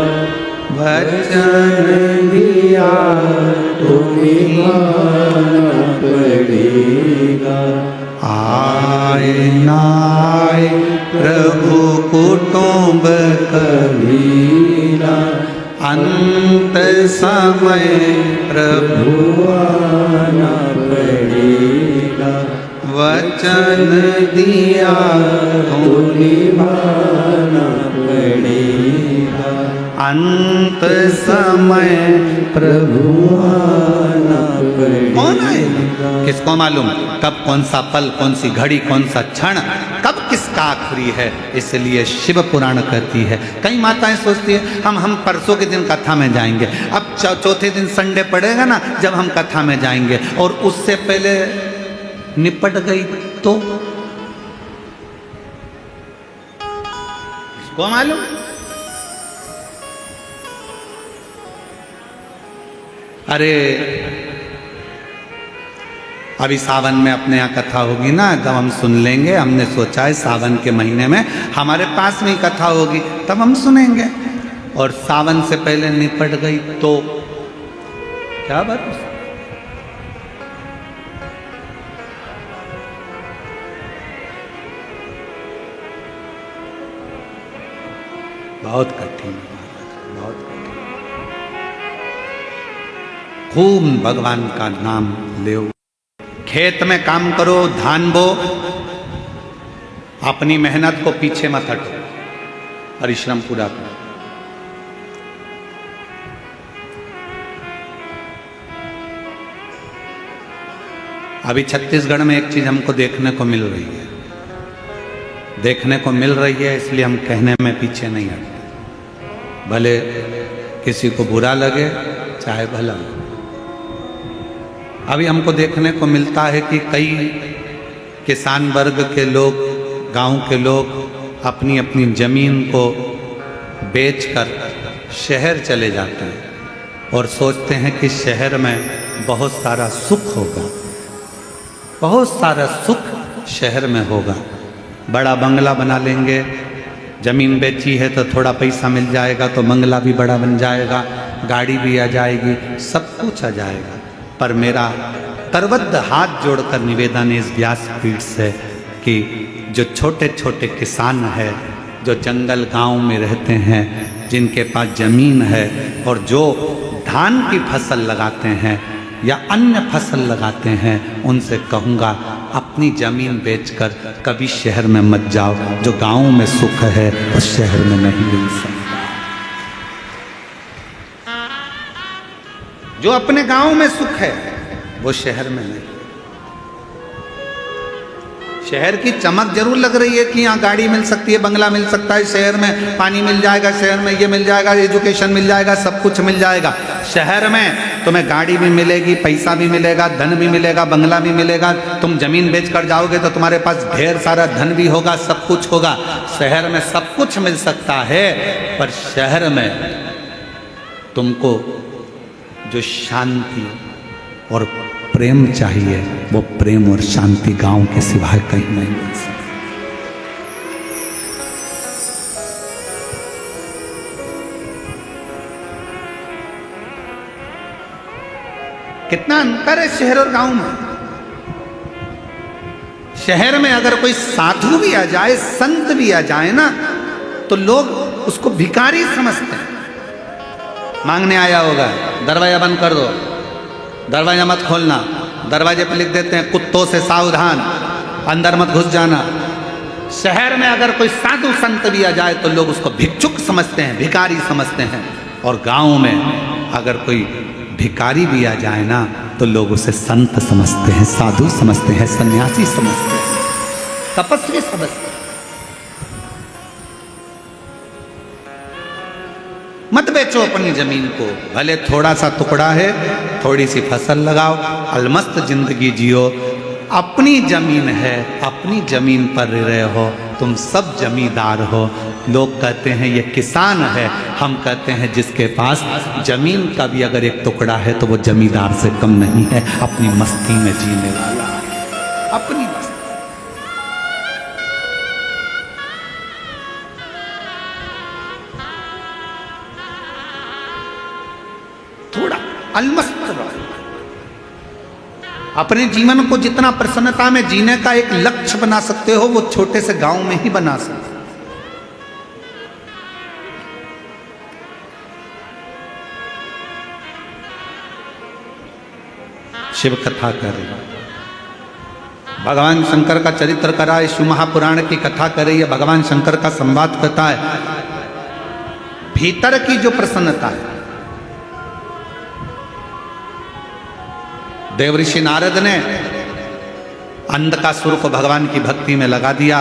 वचन दिया तुम्हें मानना पड़ेगा। आए ना आए प्रभु कुटुंब कबीरा, अंत समय प्रभु आना पड़ेगा, वचन दिया तो निभाना पड़ेगा। अंत समय प्रभु आना पड़ेगा। कौन आएगा किसको मालूम, कब कौन सा पल, कौन सी घड़ी, कौन सा क्षण, कब किसका आखिरी है। इसलिए शिव पुराण कहती है। कई माताएं सोचती है हम परसों के दिन कथा में जाएंगे, अब चौथे दिन संडे पड़ेगा ना जब हम कथा में जाएंगे, और उससे पहले निपट गई तो किसको मालूम। अरे अभी सावन में अपने यहाँ कथा होगी ना, तब हम सुन लेंगे। हमने सोचा है सावन के महीने में हमारे पास में ही कथा होगी, तब हम सुनेंगे। और सावन से पहले निपट गई तो क्या बात। बहुत कठिन, बहुत कठिन। खूब भगवान का नाम ले, खेत में काम करो, धान बो, अपनी मेहनत को पीछे मत हटो, परिश्रम पूरा करो। अभी छत्तीसगढ़ में एक चीज हमको देखने को मिल रही है, इसलिए हम कहने में पीछे नहीं हटते, भले किसी को बुरा लगे चाहे भला लगे। अभी हमको देखने को मिलता है कि कई किसान वर्ग के लोग, गांव के लोग अपनी अपनी जमीन को बेचकर शहर चले जाते हैं और सोचते हैं कि शहर में बहुत सारा सुख होगा, बहुत सारा सुख शहर में होगा। बड़ा बंगला बना लेंगे, जमीन बेची है तो थोड़ा पैसा मिल जाएगा तो बंगला भी बड़ा बन जाएगा, गाड़ी भी आ जाएगी, सब कुछ आ जाएगा। पर मेरा करबद्ध हाथ जोड़कर निवेदन है इस व्यासपीठ से कि जो छोटे छोटे किसान हैं, जो जंगल गांव में रहते हैं, जिनके पास जमीन है और जो धान की फसल लगाते हैं या अन्य फसल लगाते हैं, उनसे कहूँगा अपनी जमीन बेचकर कभी शहर में मत जाओ। जो गांव में सुख है उस शहर में नहीं मिल सकता। जो अपने गांव में सुख है वो शहर में नहीं। शहर की चमक जरूर लग रही है कि यहाँ गाड़ी मिल सकती है, बंगला मिल सकता है, शहर में पानी मिल जाएगा, शहर में ये मिल जाएगा, एजुकेशन मिल जाएगा, सब कुछ मिल जाएगा। शहर में तुम्हें गाड़ी भी मिलेगी, पैसा भी मिलेगा, धन भी मिलेगा, बंगला भी मिलेगा। तुम जमीन बेच कर जाओगे तो तुम्हारे पास ढेर सारा धन भी होगा, सब कुछ होगा। शहर में सब कुछ मिल सकता है, पर शहर में तुमको जो शांति और प्रेम चाहिए, वो प्रेम और शांति गांव के सिवाय कहीं नहीं मिल सकती। कितना अंतर है शहर और गांव में। शहर में अगर कोई साधु भी आ जाए, संत भी आ जाए ना, तो लोग उसको भिखारी समझते हैं। मांगने आया होगा, दरवाजा बंद कर दो, दरवाजा मत खोलना, दरवाजे पे लिख देते हैं कुत्तों से सावधान, अंदर मत घुस जाना। शहर में अगर कोई साधु संत भी आ जाए तो लोग उसको भिक्षुक समझते हैं, भिखारी समझते हैं। और गांव में अगर कोई भिखारी भी आ जाए ना तो लोग उसे संत समझते हैं, साधु समझते हैं, सन्यासी समझते हैं, तपस्वी समझते हैं। मत बेचो अपनी जमीन को, भले थोड़ा सा टुकड़ा है, थोड़ी सी फसल लगाओ, अलमस्त जिंदगी जियो। अपनी जमीन है, अपनी जमीन पर रहे हो, तुम सब जमींदार हो। लोग कहते हैं ये किसान है, हम कहते हैं जिसके पास जमीन का भी अगर एक टुकड़ा है तो वो जमींदार से कम नहीं है, अपनी मस्ती में जीने वाला, अपनी मस्ती। थोड़ा अलमस्त रहो। अपने जीवन को जितना प्रसन्नता में जीने का एक लक्ष्य बना सकते हो, वो छोटे से गांव में ही बना सकते हो। शिव कथा कर रही है, भगवान शंकर का चरित्र करा है, शिव महापुराण की कथा कर रही है, भगवान शंकर का संवाद करता है। भीतर की जो प्रसन्नता है। देवऋषि नारद ने अंधकासुर को भगवान की भक्ति में लगा दिया।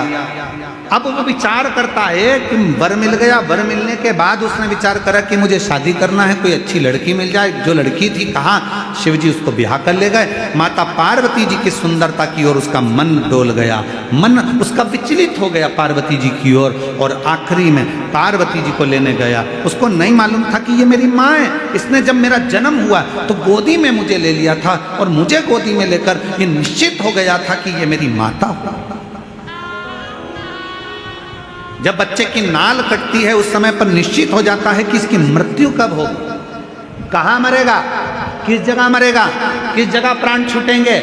अब वो विचार करता है कि वर मिल गया, वर मिलने के बाद उसने विचार करा कि मुझे शादी करना है, कोई अच्छी लड़की मिल जाए। जो लड़की थी कहाँ, शिव जी उसको ब्याह कर ले गए। माता पार्वती जी की सुंदरता की ओर उसका मन डोल गया, मन उसका विचलित हो गया पार्वती जी की ओर, और आखिरी में पार्वती जी को लेने गया। उसको नहीं मालूम था कि ये मेरी माँ है, इसने जब मेरा जन्म हुआ तो गोदी में मुझे ले लिया था, और मुझे गोदी में लेकर ये निश्चित हो गया था कि ये मेरी माता हो। जब बच्चे की नाल कटती है उस समय पर निश्चित हो जाता है कि इसकी मृत्यु कब होगी, कहाँ मरेगा, किस जगह मरेगा, किस जगह प्राण छूटेंगे,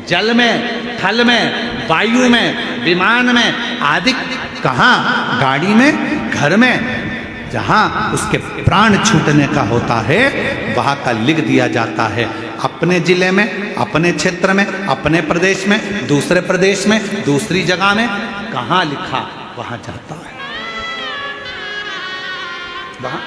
जल में, थल में, वायु में, विमान में आदि, कहाँ, गाड़ी में, घर में, जहां उसके प्राण छूटने का होता है वहां का लिख दिया जाता है। अपने जिले में, अपने क्षेत्र में, अपने प्रदेश में, दूसरे प्रदेश में, दूसरी जगह में, कहाँ लिखा वहां जाता है, वहां।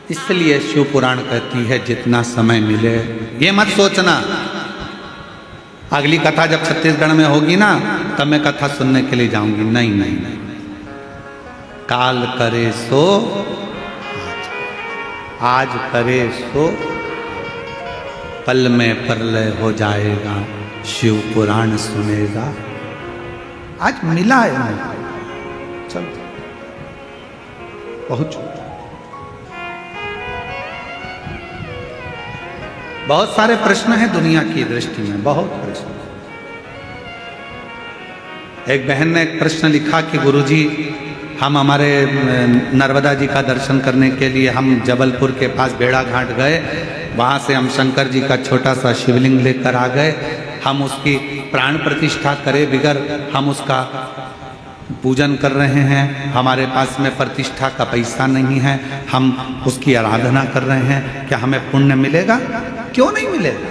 इसलिए शिव पुराण कहती है जितना समय मिले, ये मत सोचना अगली कथा जब छत्तीसगढ़ में होगी ना तब मैं कथा सुनने के लिए जाऊंगी। नहीं नहीं नहीं, काल करे सो आज करे सो पल में प्रलय हो जाएगा, शिव पुराण सुनेगा। आज मिला है मैं, चल पहुंचो। बहुत सारे प्रश्न हैं दुनिया की दृष्टि में, बहुत प्रश्न। एक बहन ने एक प्रश्न लिखा कि गुरुजी हम हमारे नर्मदा जी का दर्शन करने के लिए हम जबलपुर के पास बेड़ा घाट गए, वहाँ से हम शंकर जी का छोटा सा शिवलिंग लेकर आ गए, हम उसकी प्राण प्रतिष्ठा करे बिगर हम उसका पूजन कर रहे हैं, हमारे पास में प्रतिष्ठा का पैसा नहीं है, हम उसकी आराधना कर रहे हैं, क्या हमें पुण्य मिलेगा? क्यों नहीं मिलेगा?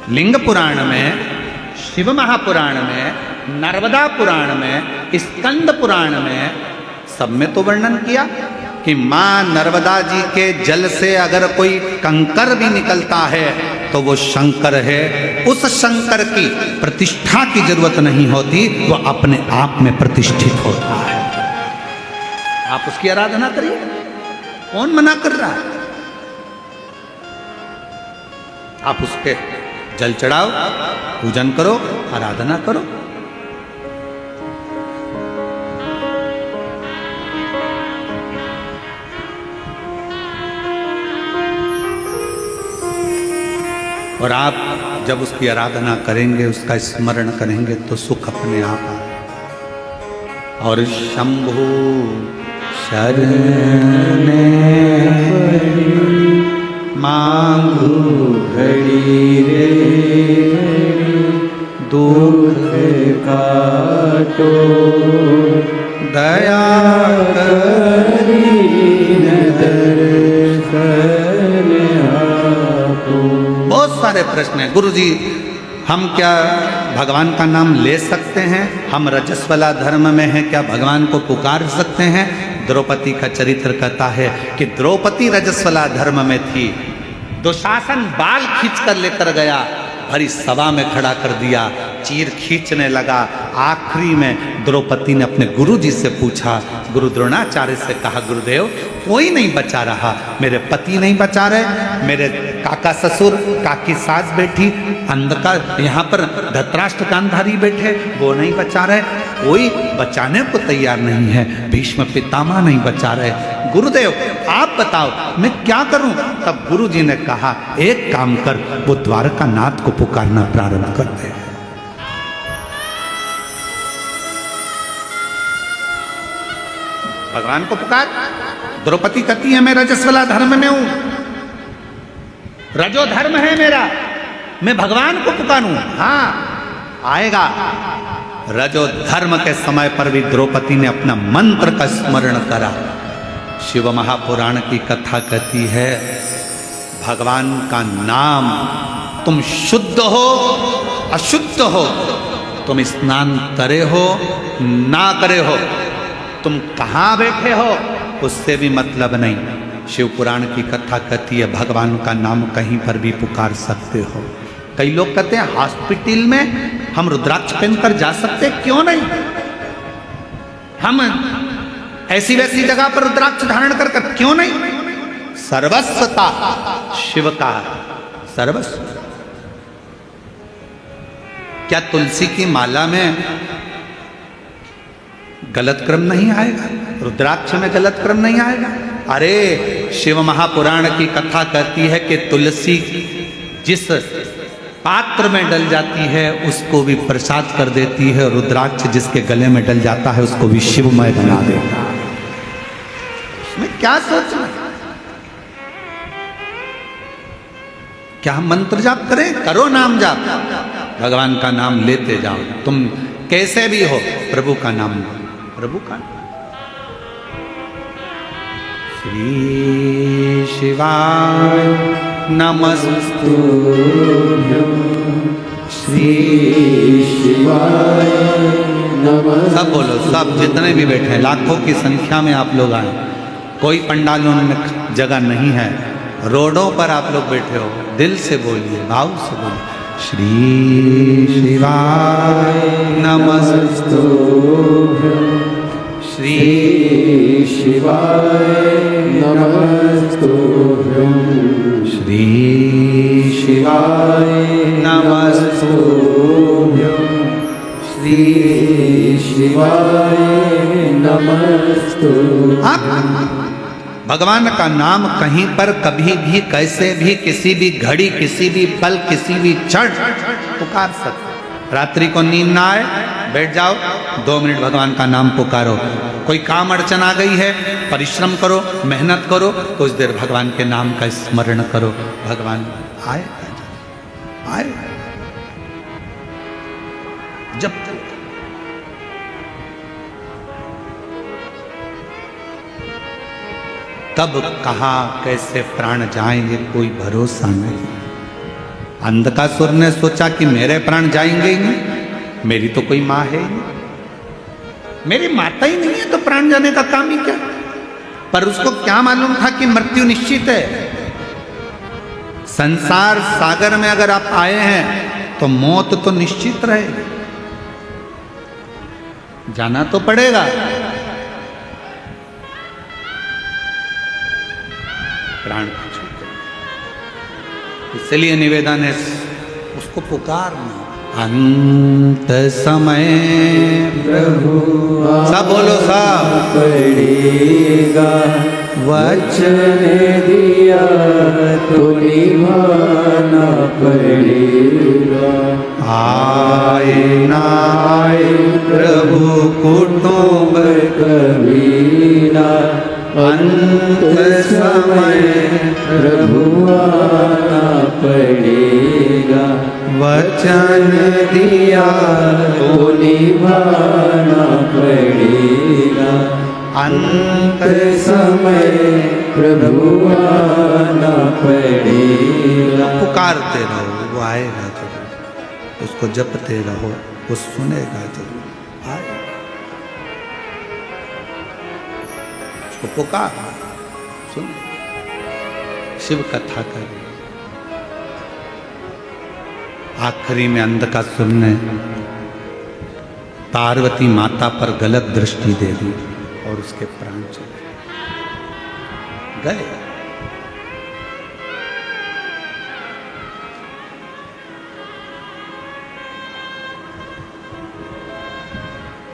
लिंग पुराण में, शिव महापुराण में, नर्मदा पुराण में, स्कंद पुराण में सब में तो वर्णन किया कि मां नर्मदा जी के जल से अगर कोई कंकर भी निकलता है तो वो शंकर है। उस शंकर की प्रतिष्ठा की जरूरत नहीं होती, वो अपने आप में प्रतिष्ठित होता है। आप उसकी आराधना करिए, कौन मना कर रहा है? आप उसके जल चढ़ाओ, पूजन करो, आराधना करो। और आप जब उसकी आराधना करेंगे, उसका स्मरण करेंगे तो सुख अपने आप आए। और शंभु शरण मांगू घड़ी रे दुख काटो दया करी बहुत सारे प्रश्न हैं। गुरु जी हम क्या भगवान का नाम ले सकते हैं? हम रजस्वला धर्म में हैं, क्या भगवान को पुकार सकते हैं? द्रौपदी का चरित्र कहता है कि द्रौपदी रजस्वला धर्म में थी, दुशासन बाल खींच कर लेकर गया, भरी सभा में खड़ा कर दिया, चीर खींचने लगा। आखिरी में द्रौपदी ने अपने गुरु जी से पूछा, गुरु द्रोणाचार्य से कहा, गुरुदेव कोई नहीं बचा रहा, मेरे पति नहीं बचा रहे, मेरे काका ससुर, काकी सास बैठी, अंधकार यहाँ पर धतराष्ट्र गांधारी बैठे, वो नहीं बचा रहे, कोई बचाने को तैयार नहीं है, भीष्म पितामह नहीं बचा रहे। गुरुदेव आप बताओ मैं क्या करूं? तब गुरु जी ने कहा, एक काम कर, वो द्वारका नाथ को पुकारना प्रारंभ कर दे। भगवान को पुकार। द्रौपदी कहती है मैं रजस्वला धर्म में हूं, रजो धर्म है मेरा, मैं भगवान को पुकारूं। हाँ आएगा। रजो धर्म के समय पर भी द्रौपदी ने अपना मंत्र का स्मरण करा। शिव महापुराण की कथा कहती है, भगवान का नाम, तुम शुद्ध हो अशुद्ध हो, तुम स्नान करे हो ना करे हो, तुम कहाँ बैठे हो उससे भी मतलब नहीं। शिव पुराण की कथा कहती है भगवान का नाम कहीं पर भी पुकार सकते हो। कई लोग कहते हैं हॉस्पिटल में हम रुद्राक्ष पहनकर जा सकते, क्यों नहीं? हम ऐसी वैसी जगह पर रुद्राक्ष धारण कर क्यों नहीं? सर्वस्वता शिव का सर्वस्व। क्या तुलसी की माला में गलत क्रम नहीं आएगा? रुद्राक्ष में गलत क्रम नहीं आएगा? अरे शिव महापुराण की कथा कहती है कि तुलसी जिस पात्र में डल जाती है उसको भी प्रसाद कर देती है, रुद्राक्ष जिसके गले में डल जाता है उसको भी शिवमय बना देता है। इसमें क्या सोचना? क्या हम मंत्र जाप करें? करो नाम जाप, भगवान का नाम लेते जाओ। तुम कैसे भी हो प्रभु का नाम, प्रभु का नाम। श्री शिवाय नमस्तुभ्यं, श्री शिवाय नमः। सब बोलो, सब जितने भी बैठे हैं, लाखों की संख्या में आप लोग आए। कोई पंडालों में जगह नहीं है, रोडों पर आप लोग बैठे हो, दिल से बोलिए, भाव से बोलिए। श्री शिवाय नमस्तुभ्यं, श्री शिवाय नमस्तुभ्यं, श्री शिवाय नमस्तुभ्यं, श्री शिवाय नमस्तुभ्यं। भगवान का नाम कहीं पर कभी भी कैसे भी किसी भी घड़ी किसी भी पल किसी भी क्षण पुकार सकते। रात्रि को नींद ना आए, बैठ जाओ 2 मिनट भगवान का नाम पुकारो। कोई काम अड़चन आ गई है, परिश्रम करो, मेहनत करो, कुछ देर भगवान के नाम का स्मरण करो, भगवान आए आए। जब तब कहाँ कैसे प्राण जाएंगे कोई भरोसा नहीं। अंधकासुर ने सोचा कि मेरे प्राण जाएंगे ही नहीं, मेरी तो कोई माँ है ही नहीं, मेरी माता ही नहीं है तो प्राण जाने का काम ही क्या। पर उसको क्या मालूम था कि मृत्यु निश्चित है। संसार सागर में अगर आप आए हैं तो मौत तो निश्चित रहेगी, जाना तो पड़ेगा। प्राण छूटे, इसलिए निवेदन है उसको पुकारना। अंत समय प्रभु सब बोलो, सब पड़ेगा, वचन दिया तो निभाना पड़ेगा। आए ना आए प्रभु कुटुंब कबीरा, अंत समय प्रभु आना पड़ेगा। वचन दिया तो निभाना पड़ेगा। अंत समय प्रभु आना पड़ेगा। पुकारते रहो, वो आएगा जरूर। उसको जपते रहो, वो सुनेगा जरूर, आएगा। उसको पुकार, सुन, शिव कथा कर। आखिरी में अंधकासुर ने पार्वती माता पर गलत दृष्टि दे दी और उसके प्राण चले गए।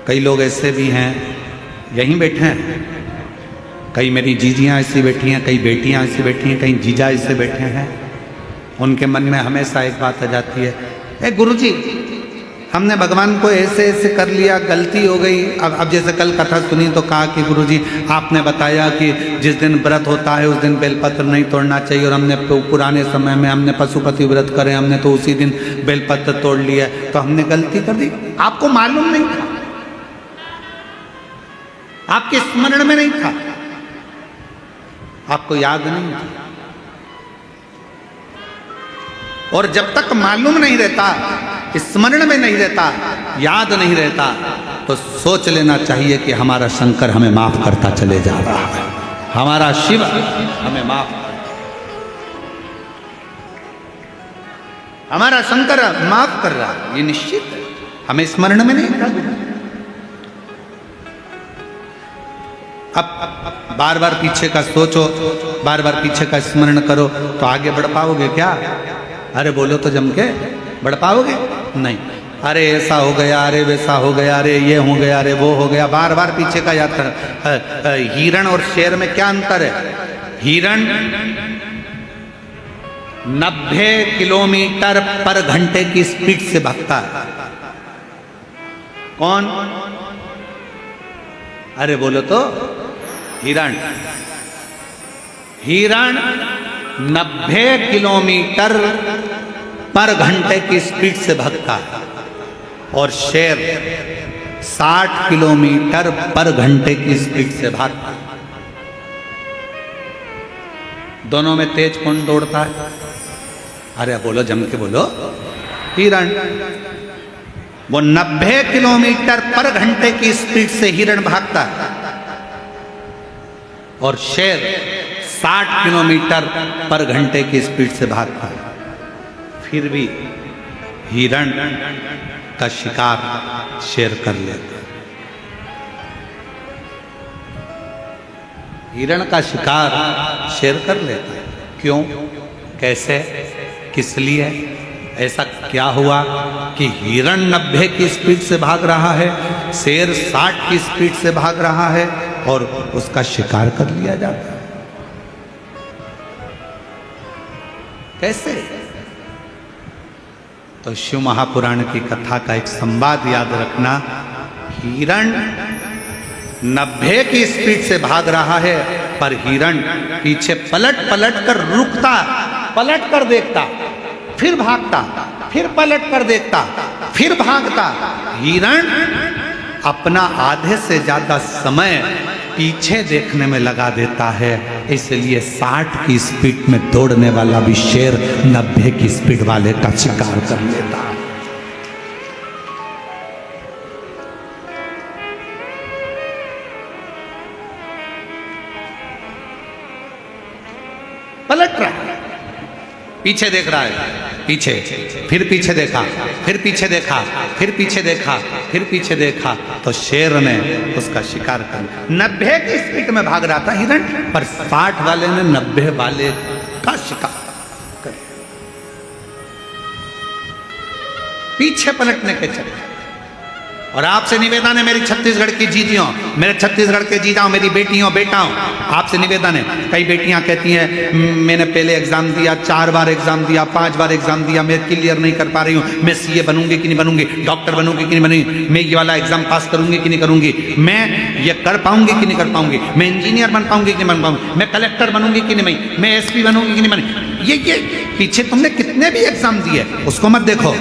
कई लोग ऐसे भी हैं, यहीं बैठे हैं, कई मेरी जीजियाँ ऐसी बैठी हैं, कई बेटियाँ ऐसी बैठी हैं, कई जीजा ऐसे बैठे हैं। उनके मन में हमेशा एक बात आ जाती है, ए गुरुजी, हमने भगवान को ऐसे ऐसे कर लिया, गलती हो गई। अब जैसे कल कथा सुनी तो कहा कि गुरुजी आपने बताया कि जिस दिन व्रत होता है उस दिन बेलपत्र नहीं तोड़ना चाहिए, और हमने पुराने समय में हमने पशुपति व्रत करे, हमने तो उसी दिन बेलपत्र तोड़ लिया, तो हमने गलती कर दी। आपको मालूम नहीं था, आपके स्मरण में नहीं था, आपको याद नहीं था। और जब तक मालूम नहीं रहता, स्मरण में नहीं रहता, याद नहीं रहता, तो सोच लेना चाहिए कि हमारा शंकर हमें माफ करता चले जा रहा है, हमारा शिव हमें माफ, हमारा शंकर माफ कर रहा है, ये निश्चित है। हमें स्मरण में नहीं था। अब बार बार पीछे का सोचो, बार बार पीछे का स्मरण करो तो आगे बढ़ पाओगे क्या? अरे बोलो तो जम के, बढ़ पाओगे नहीं। अरे ऐसा हो गया, अरे वैसा हो गया, अरे ये हो गया, अरे वो हो गया, बार बार पीछे का याद कर। हिरण और शेर में क्या अंतर है? हिरण 90 किलोमीटर पर घंटे की स्पीड से भागता है। कौन? अरे बोलो तो, हिरण। हिरण 90 किलोमीटर पर घंटे की स्पीड से भागता है और शेर 60 किलोमीटर पर घंटे की स्पीड से भागता है। दोनों में तेज कौन दौड़ता है? अरे बोलो, जम के बोलो। हिरण। वो 90 किलोमीटर पर घंटे की स्पीड से हिरण भागता है और शेर 60 किलोमीटर पर घंटे की स्पीड से भागता है। फिर भी हिरण का शिकार शेर कर लेता है। हिरण का शिकार शेर कर लेता है। क्यों? कैसे? किस लिए? ऐसा क्या हुआ कि हिरण 90 की स्पीड से भाग रहा है, शेर 60 की स्पीड से भाग रहा है और उसका शिकार कर लिया जाता है? कैसे? तो शिव महापुराण की कथा का एक संवाद याद रखना। हिरण 90 की स्पीड से भाग रहा है, पर हिरण पीछे पलट पलट कर रुकता, पलट कर देखता, फिर भागता, फिर पलट कर देखता, फिर भागता। हिरण अपना आधे से ज्यादा समय पीछे देखने में लगा देता है, इसलिए 60 की स्पीड में दौड़ने वाला भी शेर 90 की स्पीड वाले का शिकार कर लेता है। पलट रहा है, पीछे देख रहा है, पीछे, फिर पीछे देखा, फिर पीछे देखा, फिर पीछे देखा, फिर पीछे देखा, तो शेर ने उसका शिकार कर लिया। 90 की स्पीड में भाग रहा था हिरण, पर 60 वाले ने 90 वाले का शिकार कर लिया। पीछे पलटने के चलते। और आपसे निवेदन है मेरी छत्तीसगढ़ की जीजियों, मेरे छत्तीसगढ़ के जीजाओं, मेरी बेटियों बेटाओं, आपसे निवेदन है। कई बेटियां कहती हैं मैंने पहले एग्जाम दिया, 4 बार एग्जाम दिया, 5 बार एग्जाम दिया, मैं क्लियर नहीं कर पा रही हूँ, मैं सीए बनूंगी कि नहीं बनूंगी, डॉक्टर बनूंगी कि नहीं बनूंगी, मैं ये वाला एग्जाम पास करूंगी कि नहीं करूंगी, मैं ये कर पाऊंगी कि नहीं कर पाऊंगी, मैं इंजीनियर बन पाऊंगी कि नहीं बन पाऊंगी, मैं कलेक्टर बनूंगी कि नहीं, मैं एसपी बनूंगी कि नहीं बनूंगी। ये पीछे तुमने कितने भी एग्जाम दिए उसको मत देखो,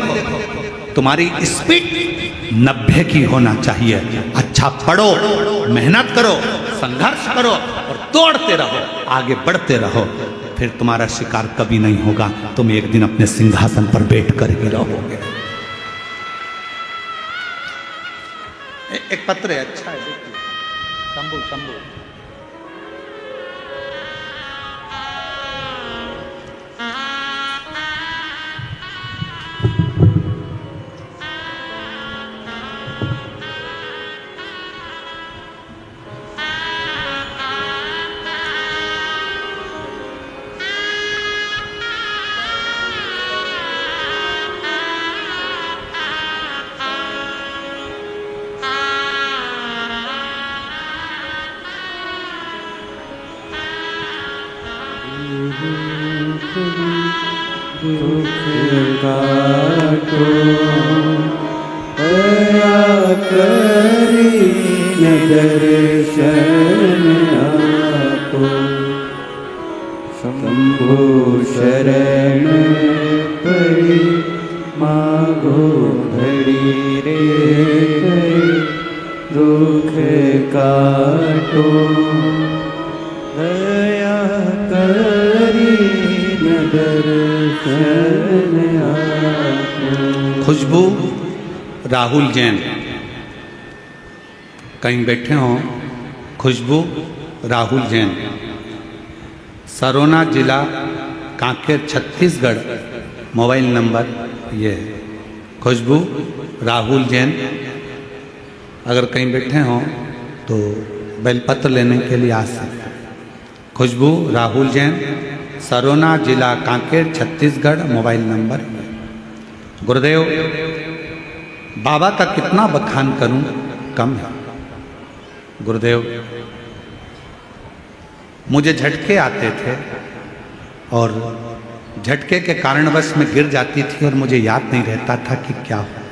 तुम्हारी स्पीड 90 की होना चाहिए। अच्छा पढ़ो, मेहनत करो, संघर्ष करो और दौड़ते रहो, आगे बढ़ते रहो, फिर तुम्हारा शिकार कभी नहीं होगा। तुम एक दिन अपने सिंहासन पर बैठ कर ही रहोगे। एक पत्र है, अच्छा है, देखिए। शंभू शंभू दुख काटो दया करी न दर्शन आपो, शंभो शरण पड़ी मागो घड़ी रे दुख काटो दया करी न दर्शन आपको। खुशबू राहुल जैन, कहीं बैठे हों, खुशबू राहुल जैन, सरोना जिला कांकेर छत्तीसगढ़, मोबाइल नंबर ये है। खुशबू राहुल जैन अगर कहीं बैठे हों तो बेलपत्र लेने के लिए आ सकते हैं। खुशबू राहुल जैन, सरोना जिला कांकेर छत्तीसगढ़, मोबाइल नंबर। गुरुदेव, बाबा का कितना बखान करूं, कम है। गुरुदेव, मुझे झटके आते थे और झटके के कारणवश मैं गिर जाती थी और मुझे याद नहीं रहता था कि क्या हो,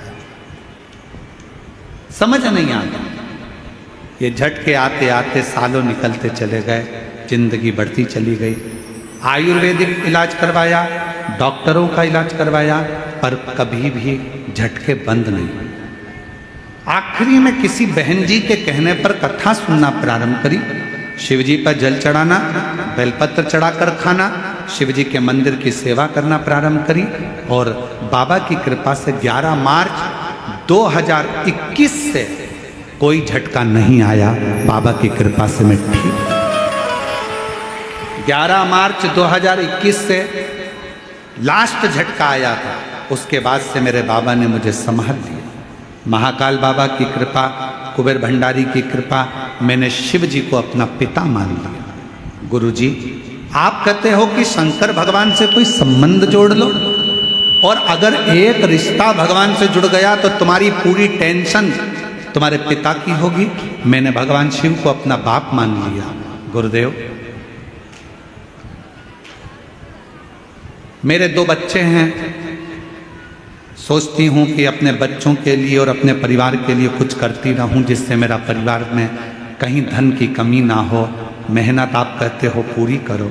समझ नहीं आता। ये झटके आते आते सालों निकलते चले गए, जिंदगी बढ़ती चली गई। आयुर्वेदिक इलाज करवाया, डॉक्टरों का इलाज करवाया, पर कभी भी झटके बंद नहीं। आखिरी में किसी बहन जी के कहने पर कथा सुनना प्रारंभ करी। शिव जी पर जल चढ़ाना, बेलपत्र चढ़ाकर खाना, शिव जी के मंदिर की सेवा करना प्रारंभ करी और बाबा की कृपा से 11 मार्च 2021 से कोई झटका नहीं आया। बाबा की कृपा से मैं ठीक। 11 मार्च 2021 से लास्ट झटका आया था, उसके बाद से मेरे बाबा ने मुझे संभाल लिया। महाकाल बाबा की कृपा, कुबेर भंडारी की कृपा, मैंने शिव जी को अपना पिता मान लिया। गुरु जी, आप कहते हो कि शंकर भगवान से कोई संबंध जोड़ लो, और अगर एक रिश्ता भगवान से जुड़ गया तो तुम्हारी पूरी टेंशन तुम्हारे पिता की होगी। मैंने भगवान शिव को अपना बाप मान लिया। गुरुदेव, मेरे 2 बच्चे हैं, सोचती हूँ कि अपने बच्चों के लिए और अपने परिवार के लिए कुछ करती रहूँ, जिससे मेरा परिवार में कहीं धन की कमी ना हो। मेहनत आप कहते हो पूरी करो।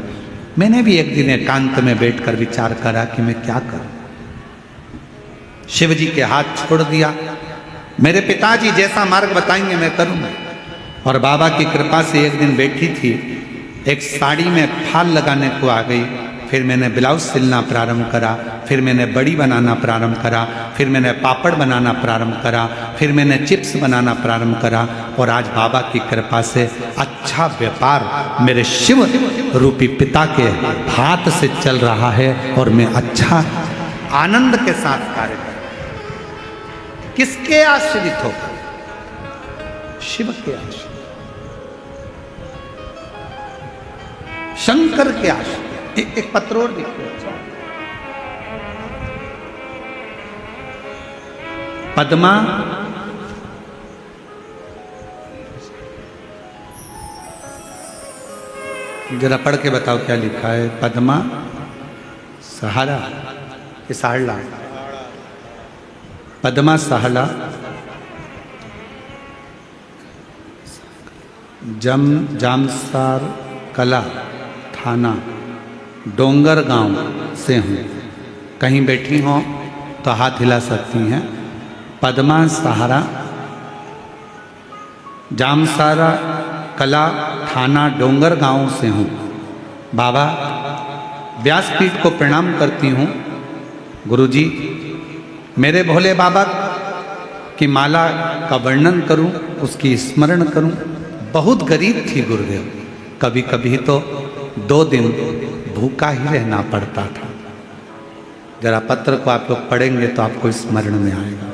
मैंने भी एक दिन एकांत में बैठकर विचार करा कि मैं क्या करूं। शिव जी के हाथ छोड़ दिया। मेरे पिताजी जैसा मार्ग बताएंगे मैं करूंगा। और बाबा की कृपा से एक दिन बैठी थी, एक साड़ी में फाल लगाने को आ गई। फिर मैंने ब्लाउज सिलना प्रारंभ करा, फिर मैंने बड़ी बनाना प्रारंभ करा, फिर मैंने पापड़ बनाना प्रारंभ करा, फिर मैंने चिप्स बनाना प्रारंभ करा। और आज बाबा की कृपा से अच्छा व्यापार मेरे शिव रूपी पिता के हाथ से चल रहा है और मैं अच्छा आनंद के साथ कार्य कर रहा हूं। किसके आश्रित होकर? शिव के आश्रित, शंकर के आश्रित। एक पत्र और देखो, पद्मा जरा पढ़ के बताओ क्या लिखा है। पद्मा सहारा कि साहला? पद्मा सहाला, जामसार कला थाना डोंगर गांव से हूँ। कहीं बैठी हों तो हाथ हिला सकती हैं। पद्मा सहारा, जामसारा कला थाना डोंगर गांव से हूँ। बाबा, व्यासपीठ को प्रणाम करती हूँ। गुरुजी, मेरे भोले बाबा की माला का वर्णन करूँ, उसकी स्मरण करूँ। बहुत गरीब थी गुरुदेव, कभी कभी तो 2 दिन भूखा ही रहना पड़ता था। जरा पत्र को आप लोग पढ़ेंगे तो आपको स्मरण में आएगा।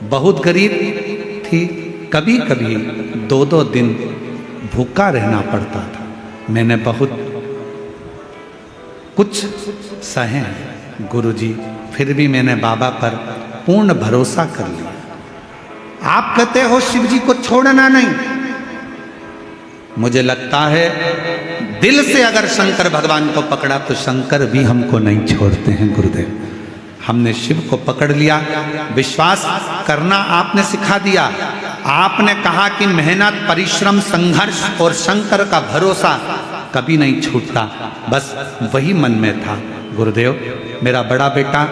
बहुत गरीब थी, कभी कभी 2-2 दिन भूखा रहना पड़ता था। मैंने बहुत कुछ सहे गुरुजी, फिर भी मैंने बाबा पर पूर्ण भरोसा कर लिया। आप कहते हो शिव जी को छोड़ना नहीं, मुझे लगता है दिल से अगर शंकर भगवान को पकड़ा तो शंकर भी हमको नहीं छोड़ते हैं गुरुदेव। हमने शिव को पकड़ लिया, विश्वास करना आपने सिखा दिया। आपने कहा कि मेहनत, परिश्रम, संघर्ष और शंकर का भरोसा कभी नहीं छूटता। बस वही मन में था। गुरुदेव, मेरा बड़ा बेटा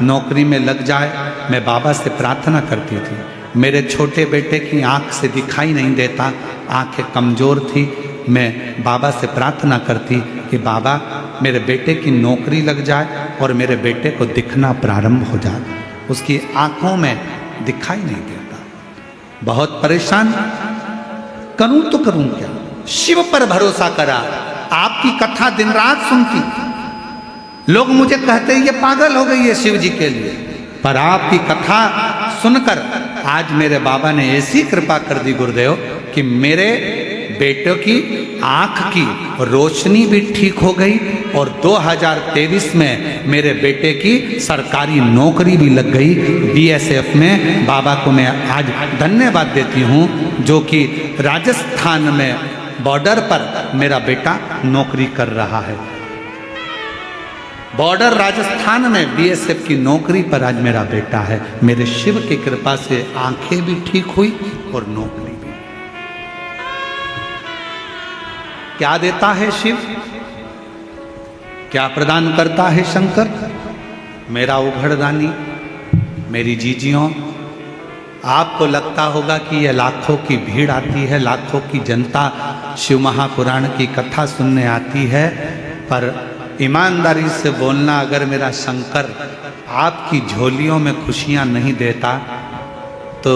नौकरी में लग जाए, मैं बाबा से प्रार्थना करती थी। मेरे छोटे बेटे की आंख से दिखाई नहीं देता, आंखें कमज़ोर थी। मैं बाबा से प्रार्थना करती कि बाबा मेरे बेटे की नौकरी लग जाए और मेरे बेटे को दिखना प्रारंभ हो जाए। उसकी आंखों में दिखाई नहीं देता, बहुत परेशान, करूं तो करूं क्या। शिव पर भरोसा करा, आपकी कथा दिन रात सुनती, लोग मुझे कहते ये पागल हो गई है शिव जी के लिए, पर आपकी कथा सुनकर आज मेरे बाबा ने ऐसी कृपा कर दी गुरुदेव कि मेरे बेटे की आंख की रोशनी भी ठीक हो गई और 2023 में मेरे बेटे की सरकारी नौकरी भी लग गई बीएसएफ में। बाबा को मैं आज धन्यवाद देती हूँ जो कि राजस्थान में बॉर्डर पर मेरा बेटा नौकरी कर रहा है। बॉर्डर राजस्थान में बीएसएफ की नौकरी पर आज मेरा बेटा है। मेरे शिव की कृपा से आंखें भी ठीक हुई और नौकरी भी। क्या देता है शिव, क्या प्रदान करता है शंकर? मेरा उघड़दानी, मेरी जीजियों, आपको लगता होगा कि यह लाखों की भीड़ आती है, लाखों की जनता शिव महापुराण की कथा सुनने आती है, पर ईमानदारी से बोलना, अगर मेरा शंकर आपकी झोलियों में खुशियां नहीं देता तो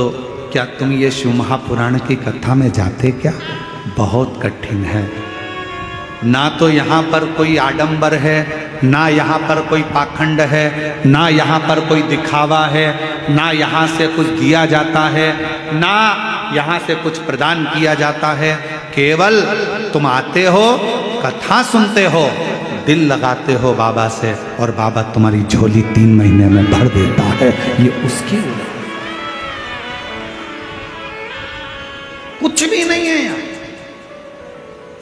क्या तुम ये शिव महापुराण की कथा में जाते क्या? बहुत कठिन है। ना तो यहाँ पर कोई आडंबर है, ना यहाँ पर कोई पाखंड है, ना यहाँ पर कोई दिखावा है, ना यहाँ से कुछ दिया जाता है, ना यहाँ से कुछ प्रदान किया जाता है। केवल तुम आते हो, कथा सुनते हो, दिल लगाते हो बाबा से और बाबा तुम्हारी झोली 3 महीने में भर देता है। ये उसकी कुछ भी नहीं है यार।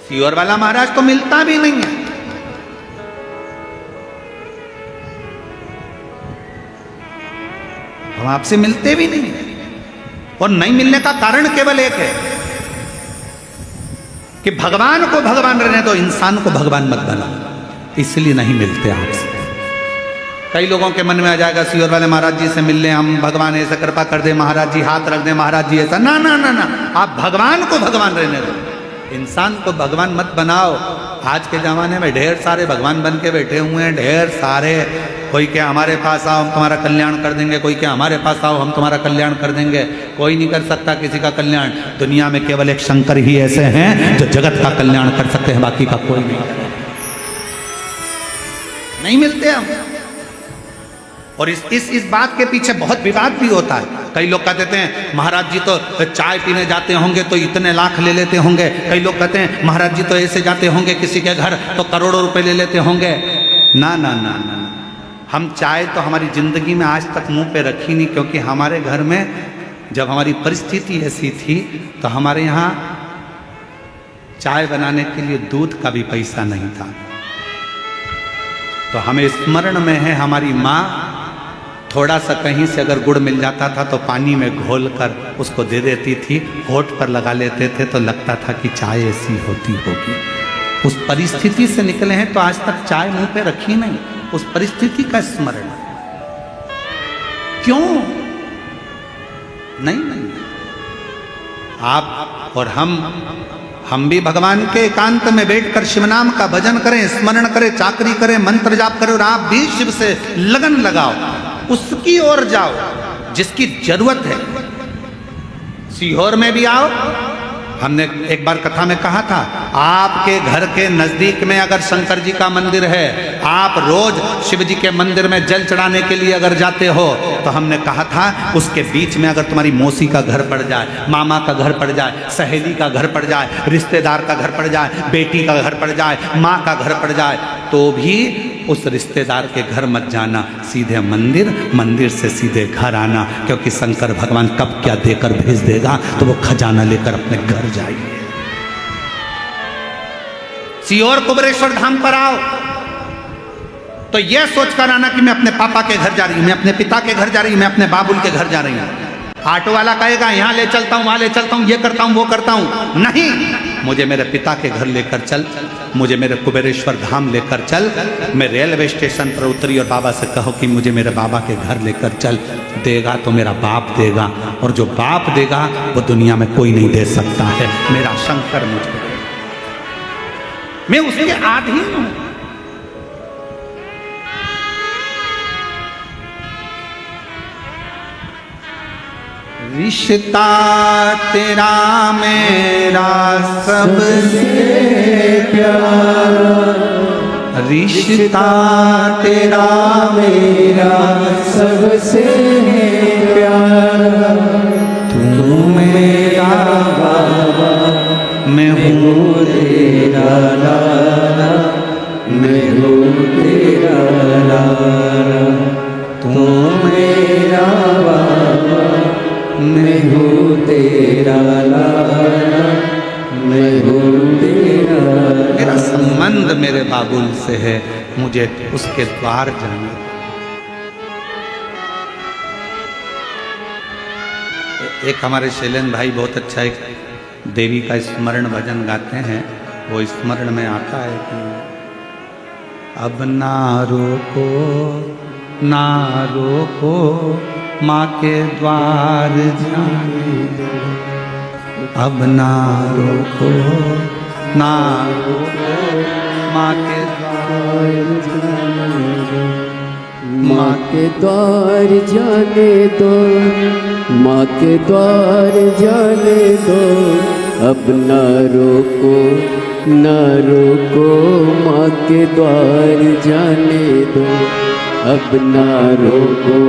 सीहोर वाला महाराज तो मिलता भी नहीं है। हम आपसे मिलते भी नहीं है और नहीं मिलने का कारण केवल एक है कि भगवान को भगवान रहने दो, इंसान को भगवान मत बनाओ, इसलिए नहीं मिलते आपसे। कई लोगों के मन में आ जाएगा सीहोर वाले महाराज जी से मिल लें हम, भगवान ऐसा कृपा कर दे, महाराज जी हाथ रख दे, महाराज जी ऐसा। ना ना ना ना, आप भगवान को भगवान रहने दो, इंसान को भगवान मत बनाओ। आज के ज़माने में ढेर सारे भगवान बन के बैठे हुए हैं, ढेर सारे। कोई क्या हमारे पास आओ हम तुम्हारा कल्याण कर देंगे, कोई क्या हमारे पास आओ हम तुम्हारा कल्याण कर देंगे। कोई नहीं कर सकता किसी का कल्याण। दुनिया में केवल एक शंकर ही ऐसे हैं जो जगत का कल्याण कर सकते हैं, बाकी का कोई नहीं मिलते हम। और इस बात के पीछे बहुत विवाद भी होता है। कई लोग कहते हैं महाराज जी तो चाय पीने जाते होंगे तो इतने लाख ले लेते होंगे, कई लोग कहते हैं महाराज जी तो ऐसे जाते होंगे किसी के घर तो करोड़ों रुपए ले लेते होंगे। ना ना ना ना, हम चाय तो हमारी जिंदगी में आज तक मुंह पे रखी नहीं, क्योंकि हमारे घर में जब हमारी परिस्थिति ऐसी थी तो हमारे यहाँ चाय बनाने के लिए दूध का भी पैसा नहीं था। तो हमें स्मरण में है हमारी माँ थोड़ा सा कहीं से अगर गुड़ मिल जाता था तो पानी में घोल कर उसको दे देती थी, होठ पर लगा लेते थे तो लगता था कि चाय ऐसी होती होगी। उस परिस्थिति से निकले हैं तो आज तक चाय मुंह पे रखी नहीं, उस परिस्थिति का स्मरण। क्यों नहीं, नहीं। आप और हम भी भगवान के एकांत में बैठकर शिव नाम का भजन करें, स्मरण करें, चाकरी करें, मंत्र जाप करें और आप भी शिव से लगन लगाओ, उसकी ओर जाओ जिसकी जरूरत है। सीहोर में भी आओ। हमने एक बार कथा में कहा था, आपके घर के नजदीक में अगर शंकर जी का मंदिर है, आप रोज शिव जी के मंदिर में जल चढ़ाने के लिए अगर जाते हो, तो हमने कहा था उसके बीच में अगर तुम्हारी मौसी का घर पड़ जाए, मामा का घर पड़ जाए, सहेली का घर पड़ जाए, रिश्तेदार का घर पड़ जाए, बेटी का घर पड़ जाए, माँ का घर पड़ जाए, तो भी उस रिश्तेदार के घर मत जाना, सीधे मंदिर, मंदिर से सीधे घर आना, क्योंकि शंकर भगवान कब क्या देकर भेज देगा तो वो खजाना लेकर अपने घर जाइए। सीहोर कुबेरेश्वर धाम पर आओ तो यह सोचकर आना कि मैं अपने पापा के घर जा रही हूं, मैं अपने पिता के घर जा रही हूं, मैं अपने बाबुल के घर जा रही हूं। ऑटो वाला कहेगा यहाँ ले चलता हूँ, वहां ले चलता हूँ, ये करता हूँ, वो करता हूँ। नहीं, मुझे मेरे पिता के घर लेकर चल, मुझे मेरे कुबेरेश्वर धाम लेकर चल। मैं रेलवे स्टेशन पर उतरी और बाबा से कहो कि मुझे मेरे बाबा के घर लेकर चल। देगा तो मेरा बाप देगा, और जो बाप देगा वो दुनिया में कोई नहीं दे सकता है। मेरा शंकर मुझे, मैं उसके अधीन हूं। रिश्ता तेरा मेरा सबसे प्यारा, रिश्ता तेरा मेरा सबसे प्यारा। तू मेरा बाबा, मैं हूँ तेरा लाला, मैं हूँ तेरा लाला। तू मेरा बाबा, मैं हूँ तेरा लाला, मैं हूँ तेरा लाला। मेरा संबंध मेरे बाबुल से है, मुझे उसके द्वार जाना। एक हमारे शैलेंद्र भाई बहुत अच्छा एक देवी का स्मरण भजन गाते हैं। वो स्मरण में आता है कि अब ना रोको ना रोको माँ के द्वार जाने दो। अब ना रोको ना रोको माँ के द्वार जाने दो। माँ के द्वार जाने दो, माँ के द्वार जाने दो। अब न रोको न रोको माँ के द्वार जाने दो। अब न रोको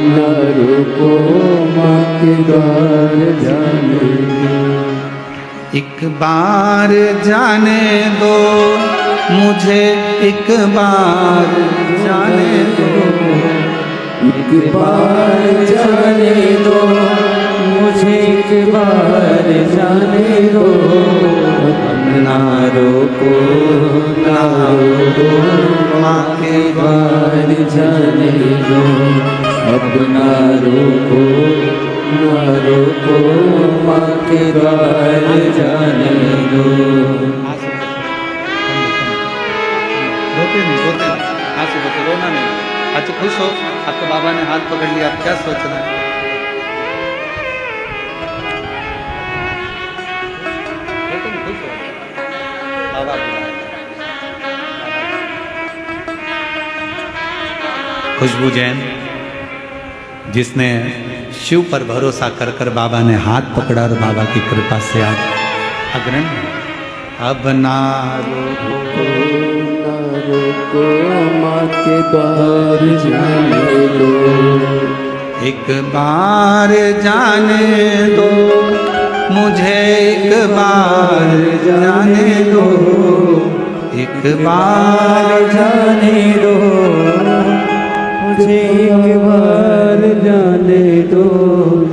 न रोको माँ के द्वार जाने दो। एक बार जाने दो मुझे, एक बार जाने दो। एक बार जाने दो मुझे, एक बार जाने दो। ना रोको ना रोको माँ के द्वार जाने दो। अब ना रोको ना रोको माँ के द्वार जाने दो। रोते नहीं, आंसू बचे, रोना नहीं। अच्छा खुश हो, आपको बाबा ने हाथ पकड़ लिया, आप क्या सोच रहे हैं? रोते नहीं, खुश हो। बाबा बुलाए। खुशबू जैन, जिसने शिव पर भरोसा कर कर बाबा ने हाथ पकड़ा और बाबा की कृपा से आज अग्रणी है। अब ना रोको रोको माँ के द्वार जाने दो। एक बार जाने दो मुझे, एक बार जाने दो। एक बार जाने दो मुझे, एक बार जाने दो।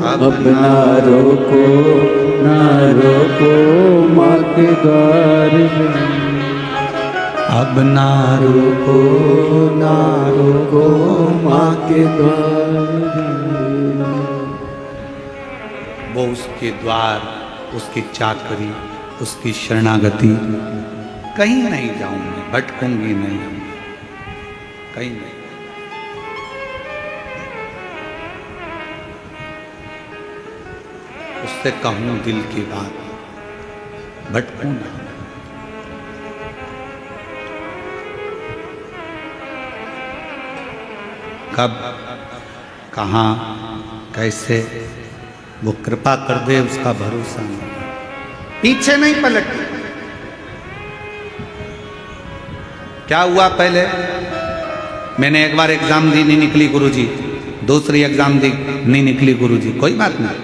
अब ना रोको ना रोको माँ के द्वार जाने। अब ना रोको ना रोको माँ के द्वार जाने। वो उसके द्वार, उसकी चाकरी, उसकी शरणागति, कहीं नहीं जाऊंगी, भटकूंगी नहीं, कहीं नहीं। उससे कहूं दिल की बात, भटकूं ना। कब, कहाँ, कैसे वो कृपा कर दे, उसका भरोसा नहीं, पीछे नहीं पलटती। क्या हुआ पहले, मैंने एक बार एग्जाम दी, नहीं निकली गुरुजी। दूसरी एग्जाम दी, नहीं निकली गुरुजी। कोई बात नहीं,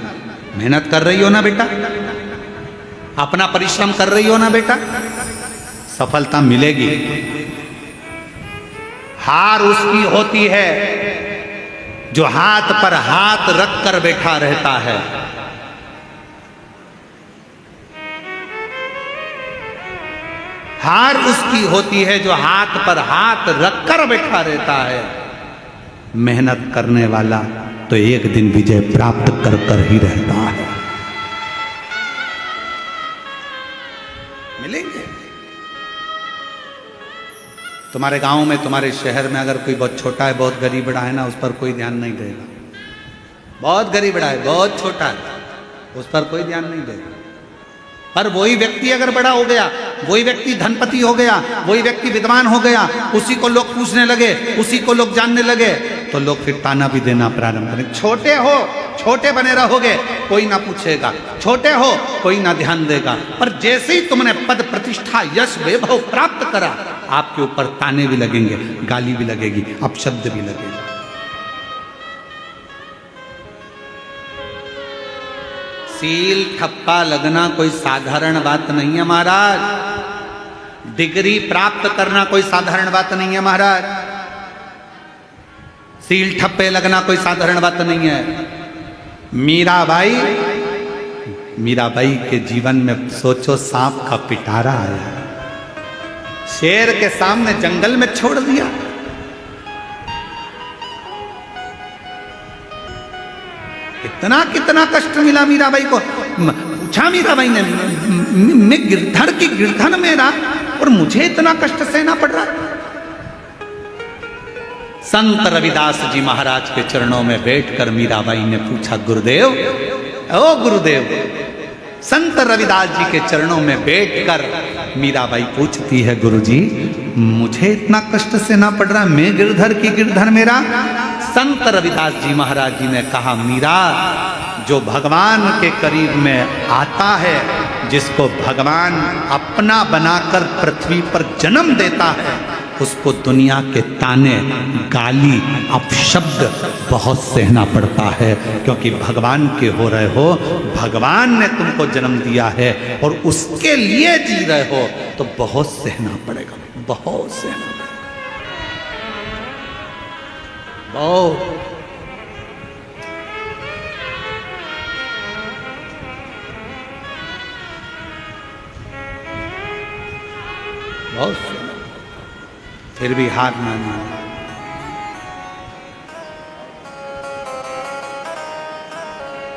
मेहनत कर रही हो ना बेटा, अपना परिश्रम कर रही हो ना बेटा, सफलता मिलेगी। हार उसकी होती है जो हाथ पर हाथ रख कर बैठा रहता है। हार उसकी होती है जो हाथ पर हाथ रख कर बैठा रहता है। मेहनत करने वाला तो एक दिन विजय प्राप्त कर कर ही रहता है। मिलेंगे। तुम्हारे गांव में, तुम्हारे शहर में अगर कोई बहुत छोटा है, बहुत गरीब बड़ा है ना, उस पर कोई ध्यान नहीं देगा। बहुत गरीब बड़ा है, बहुत छोटा है, उस पर कोई ध्यान नहीं देगा। पर वही व्यक्ति अगर बड़ा हो गया, वही व्यक्ति धनपति हो गया, वही व्यक्ति विद्वान हो गया, उसी को लोग पूछने लगे, उसी को लोग जानने लगे, तो लोग फिर ताना भी देना प्रारंभ करें। छोटे हो, छोटे बने रहोगे, कोई ना पूछेगा, छोटे हो कोई ना ध्यान देगा, पर जैसे ही तुमने पद प्रतिष्ठा यश वैभव प्राप्त करा, आपके ऊपर ताने भी लगेंगे, गाली भी लगेगी, अपशब्द भी लगेगा। सील ठप्पा लगना कोई साधारण बात नहीं है महाराज। डिग्री प्राप्त करना कोई साधारण बात नहीं है महाराज। सील ठप्पे लगना कोई साधारण बात नहीं है। मीराबाई के जीवन में सोचो, सांप का पिटारा आया, शेर के सामने जंगल में छोड़ दिया। कितना कष्ट मिला मीराबाई को। पूछा मीराबाई ने, मैं गिरधर की गिरधन मेरा, और मुझे इतना कष्ट सहना पड़ रहा। संत रविदास जी महाराज के चरणों में बैठकर मीराबाई ने पूछा, गुरुदेव, ओ गुरुदेव। संत रविदास जी के चरणों में बैठकर मीराबाई पूछती है, गुरुजी मुझे इतना कष्ट सहना पड़ रहा, मैं गिरधर की गिरधर मेरा। संत रविदास जी महाराज जी ने कहा, मीरा, जो भगवान के करीब में आता है, जिसको भगवान अपना बनाकर पृथ्वी पर जन्म देता है, उसको दुनिया के ताने, गाली, अपशब्द बहुत सहना पड़ता है, क्योंकि भगवान के हो रहे हो, भगवान ने तुमको जन्म दिया है और उसके लिए जी रहे हो, तो बहुत सहना पड़ेगा, बहुत सहना पड़ेगा, बहुत। बहुत फिर भी हार ना मानो।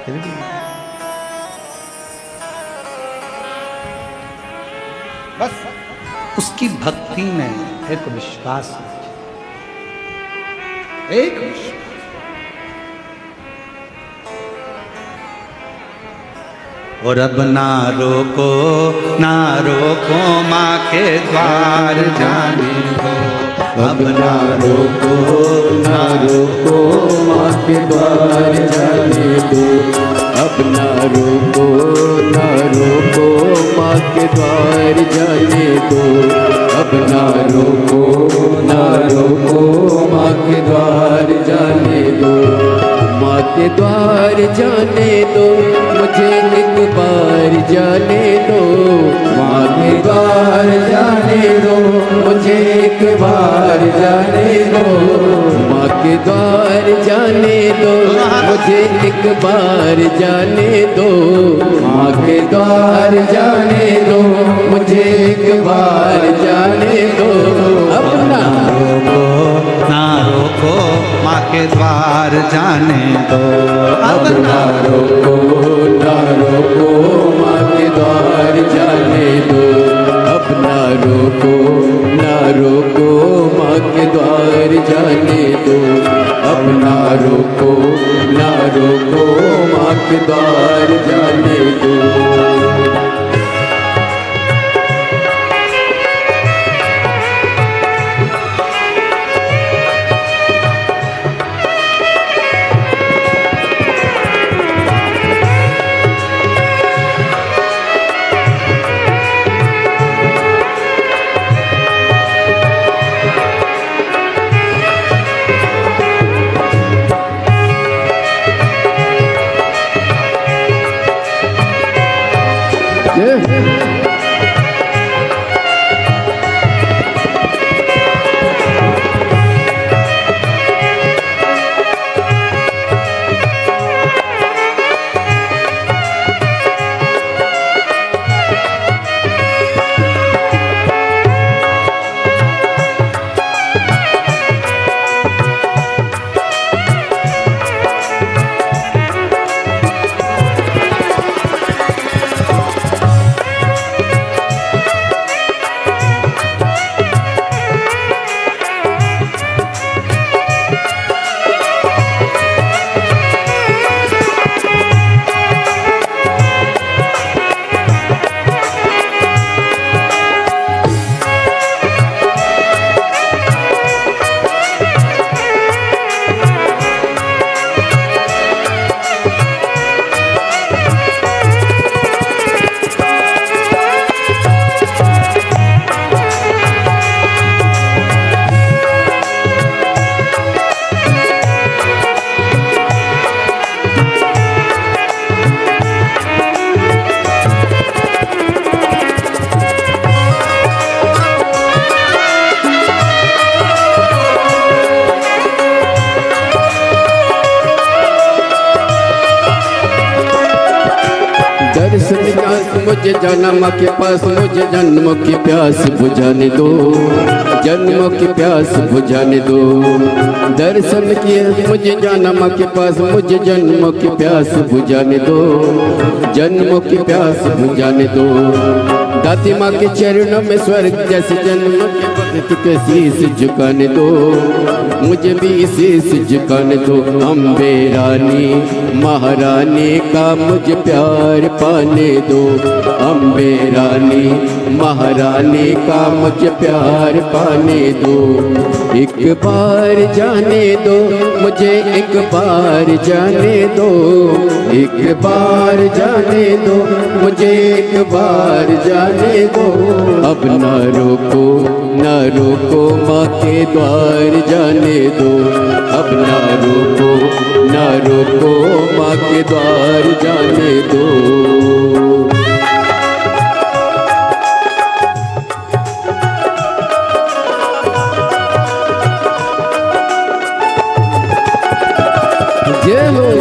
फिर भी बस उसकी भक्ति में एक विश्वास, एक विश्वास। और अब ना रोको माँ के द्वार जाने को, अब ना रोको माँ के द्वार जाने दो। अब ना रोको माँ के द्वार जाने दो। अब ना रोको माँ के द्वार जाने दो। माँ के द्वार जाने दो, मुझे एक बार जाने दो। माँ के द्वार जाने दो, मुझे एक बार जाने दो। माँ के द्वार जाने दो, मुझे एक बार जाने दो। माँ के द्वार जाने दो, मुझे एक बार जाने दो। अब ना रोको माँ के द्वार जाने दो। अब ना रोको माँ के द्वार जाने दो। अब ना रोको माँ के द्वार जाने दो। अब ना रोको माँ के द्वार जाने दो। प्यास मुझे जाना माँ के पास, मुझे जन्मों की प्यास बुझाने दो, जन्मों की प्यास बुझाने दो। दर्शन किए मुझे जाना माँ के पास, मुझे जन्मों की प्यास बुझाने दो, जन्मों की प्यास बुझाने दो। दाती माँ के चरणों में स्वर्ग जैसे जन्म के वक्त के शीश झुकाने दो, मुझे भी शीश झुकाने दो। अम्बे रानी महारानी का मुझे प्यार पाने दो, अम्बे रानी महारानी का मुझे प्यार पाने दो। एक बार जाने दो मुझे, एक बार जाने दो, एक बार जाने दो मुझे, एक बार जाने दो। अब न रोको न रोको माँ के द्वार जाने दो, अब न रोको न रोको माँ के द्वार जाने दो। जय हो।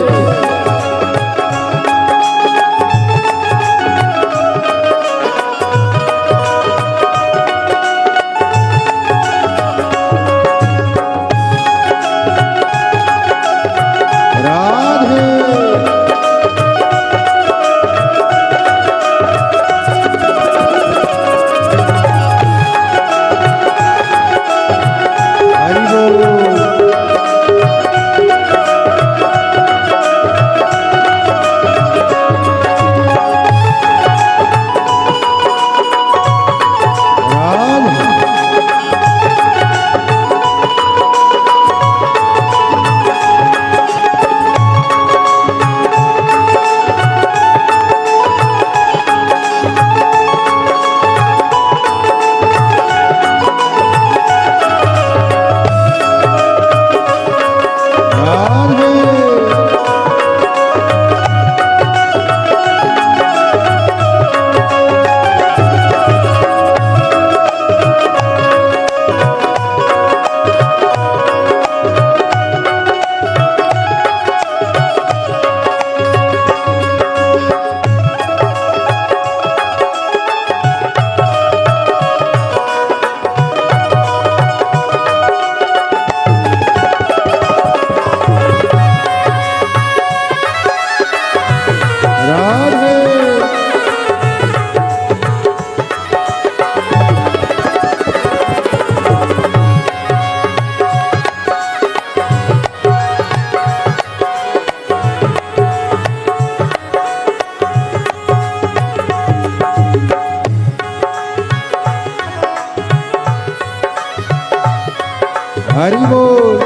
हरि बोल।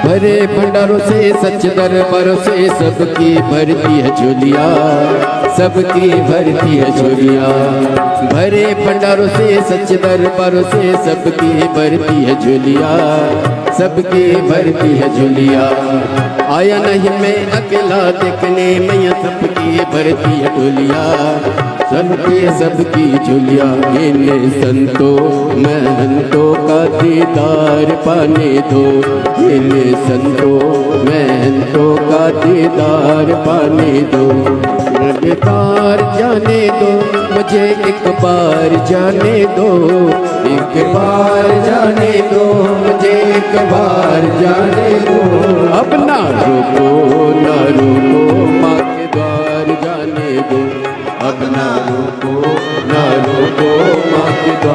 भरे भंडारों से सच दरबारों से सबकी भरती है झोलिया, सबकी भरती है झोलिया। भरे भंडारों से सच दरबारों से सबकी भरती है झोलिया, सबकी भरती है झोलिया। आया नहीं मैं अकेला देखने मैया सबकी भरती है झोलिया, सबकी सबकी झोलिया। इन संतों महंतों का दीदार पाने दो, इन संतों महंतों का दीदार पाने दो। एक बार जाने दो मुझे, एक बार जाने दो, एक बार जाने दो मुझे, एक बार जाने दो। अब ना रोको माँ के द्वार जाने दो, अब ना रोको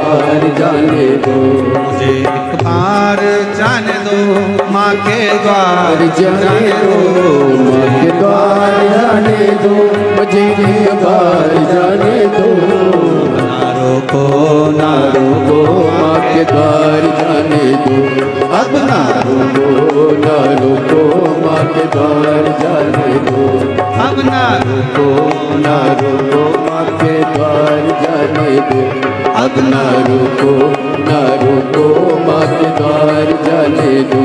द्वार जाने दो, मुझे एक बार जाने दो माँ के द्वार जाने दो, माँ के द्वार जाने दो, मुझे एक बार जाने दो। ना रोको ना रोको माँ के द्वार जाने दो, अब ना रोको ना रोको माँ के द्वार जाने दो, अब ना रोको ना रोको माँ के द्वार जाने दो, अब ना रोको ना रोको माँ के द्वार जाने दो,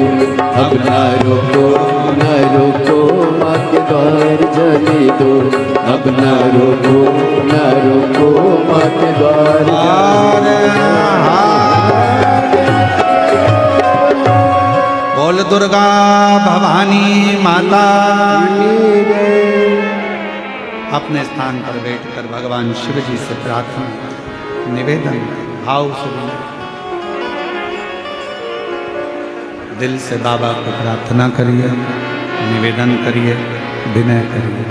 अब ना रोको ना रोको माँ के द्वार जाने दो, अब ना रोको ना रोको माँ के द्वार जाने दो। बोल दुर्गा भवानी माता अपने स्थान पर बैठकर भगवान शिव जी से प्रार्थना निवेदन भाव से दिल से बाबा को प्रार्थना करिए, निवेदन करिए, विनय करिए।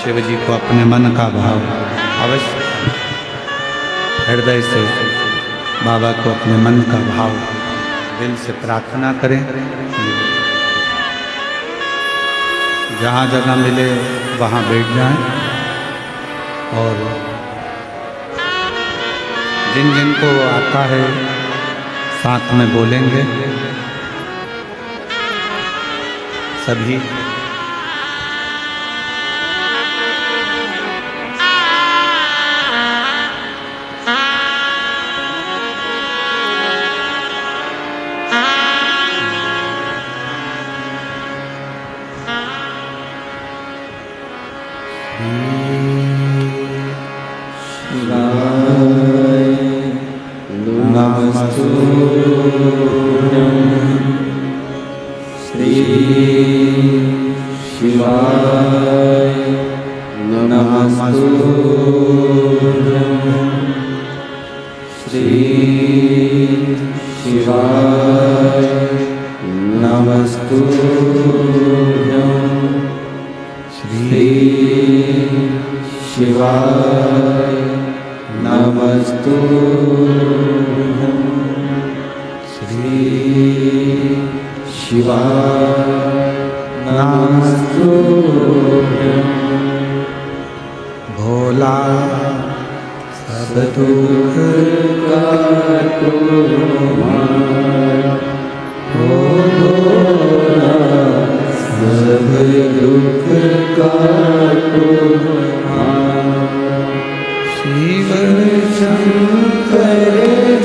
शिव जी को अपने मन का भाव अवश्य हृदय से बाबा को अपने मन का भाव दिल से प्रार्थना करें। जहाँ जगह मिले वहाँ बैठ जाएं और जिन जिन को आता है साथ में बोलेंगे सभी। भोला सब दुख काटो भोला सब दुख काटो शिव शंकर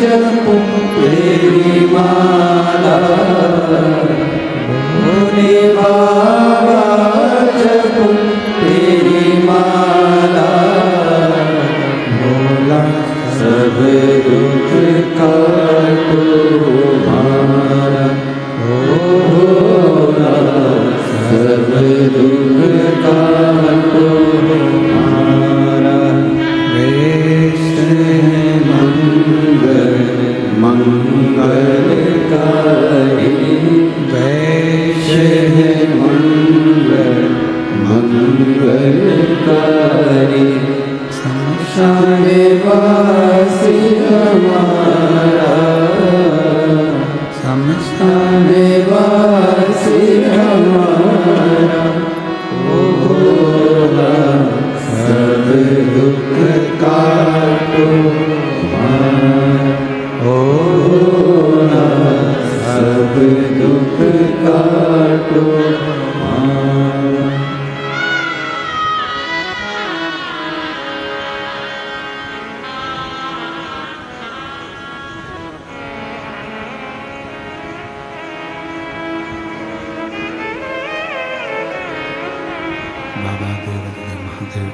जपो तेरी माला भोले बाबा जपो तेरी माला भोला सब दुख काटो हमारा भोला सब दुख काटो हमारा। वैष्णव मंगल मंगलकारी वैष्णव मंगलकारी शमशान वासी हमारा शमशान वासी हमारा भोला सब दुख काटो हमारा भोला सब दुख काटो हमारा। बाबा देवदेव महादेव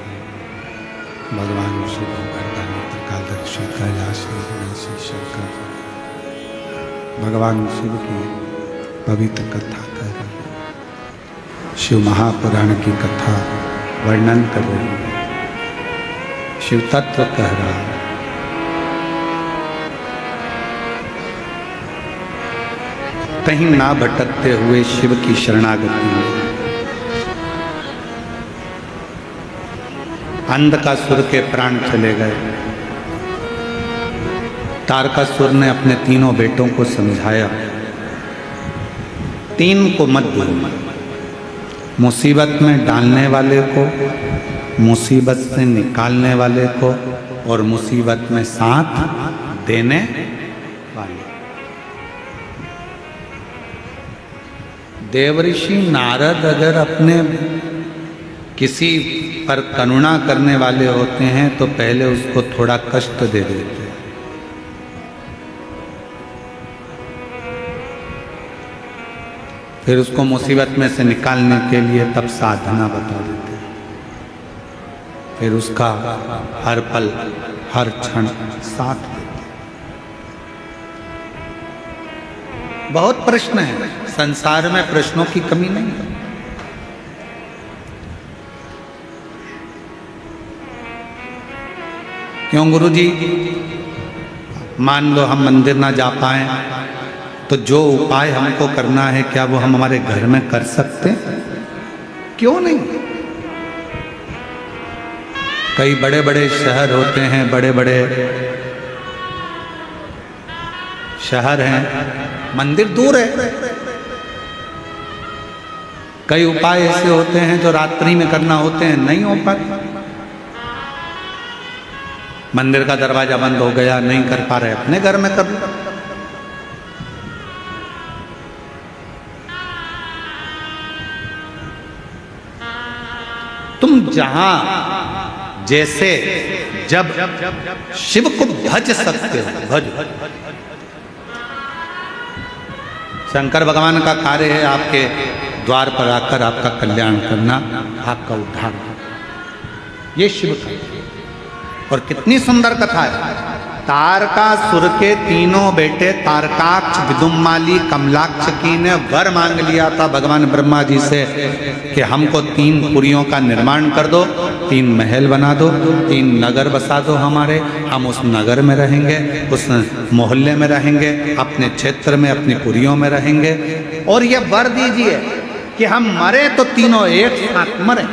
भगवान शिव वरदानी त्रिकालदर्शी कैलाशी विनाशी शंकर भगवान शिव की पवित्र कथा कर रहे हैं। शिव महापुराण की कथा वर्णन कर रहे हैं। शिव तत्व कह रहा है। कहीं ना भटकते हुए शिव की शरणागति में अंधकासुर के प्राण चले गए। तारकासुर ने अपने तीनों बेटों को समझाया, तीन को मत दो, मुसीबत में डालने वाले को, मुसीबत से निकालने वाले को, और मुसीबत में साथ देने वाले। देवऋषि नारद अगर अपने किसी पर करुणा करने वाले होते हैं तो पहले उसको थोड़ा कष्ट दे देते हैं, फिर उसको मुसीबत में से निकालने के लिए तब साधना बता देते हैं, फिर उसका हर पल हर क्षण साथ देते हैं। बहुत प्रश्न है, संसार में प्रश्नों की कमी नहीं है। क्यों गुरुजी? मान लो हम मंदिर ना जा पाए तो जो उपाय हमको करना है क्या वो हम हमारे घर में कर सकते हैं? क्यों नहीं? कई बड़े बड़े शहर होते हैं, बड़े बड़े शहर हैं, मंदिर दूर है। कई उपाय ऐसे होते हैं जो रात्रि में करना होते हैं, नहीं हो पाते। मंदिर का दरवाजा बंद हो गया, नहीं कर पा रहे, अपने घर में कर लो। तुम जहां जैसे जब शिव को भज सकते हो, भज। शंकर भगवान का कार्य है आपके द्वार पर आकर आपका कल्याण करना, आपका उद्धार। ये शिव का, और कितनी सुंदर कथा है। तारकासुर के तीनों बेटे तारकाक्ष, विदुम्माली, कमलाक्ष की ने वर मांग लिया था भगवान ब्रह्मा जी से कि हमको 3 पुरियों का निर्माण कर दो, 3 महल बना दो, 3 नगर बसा दो हमारे, हम उस नगर में रहेंगे, उस मोहल्ले में रहेंगे, अपने क्षेत्र में अपनी पुरियों में रहेंगे, और ये वर दीजिए कि हम मरे तो तीनों एक साथ मरे।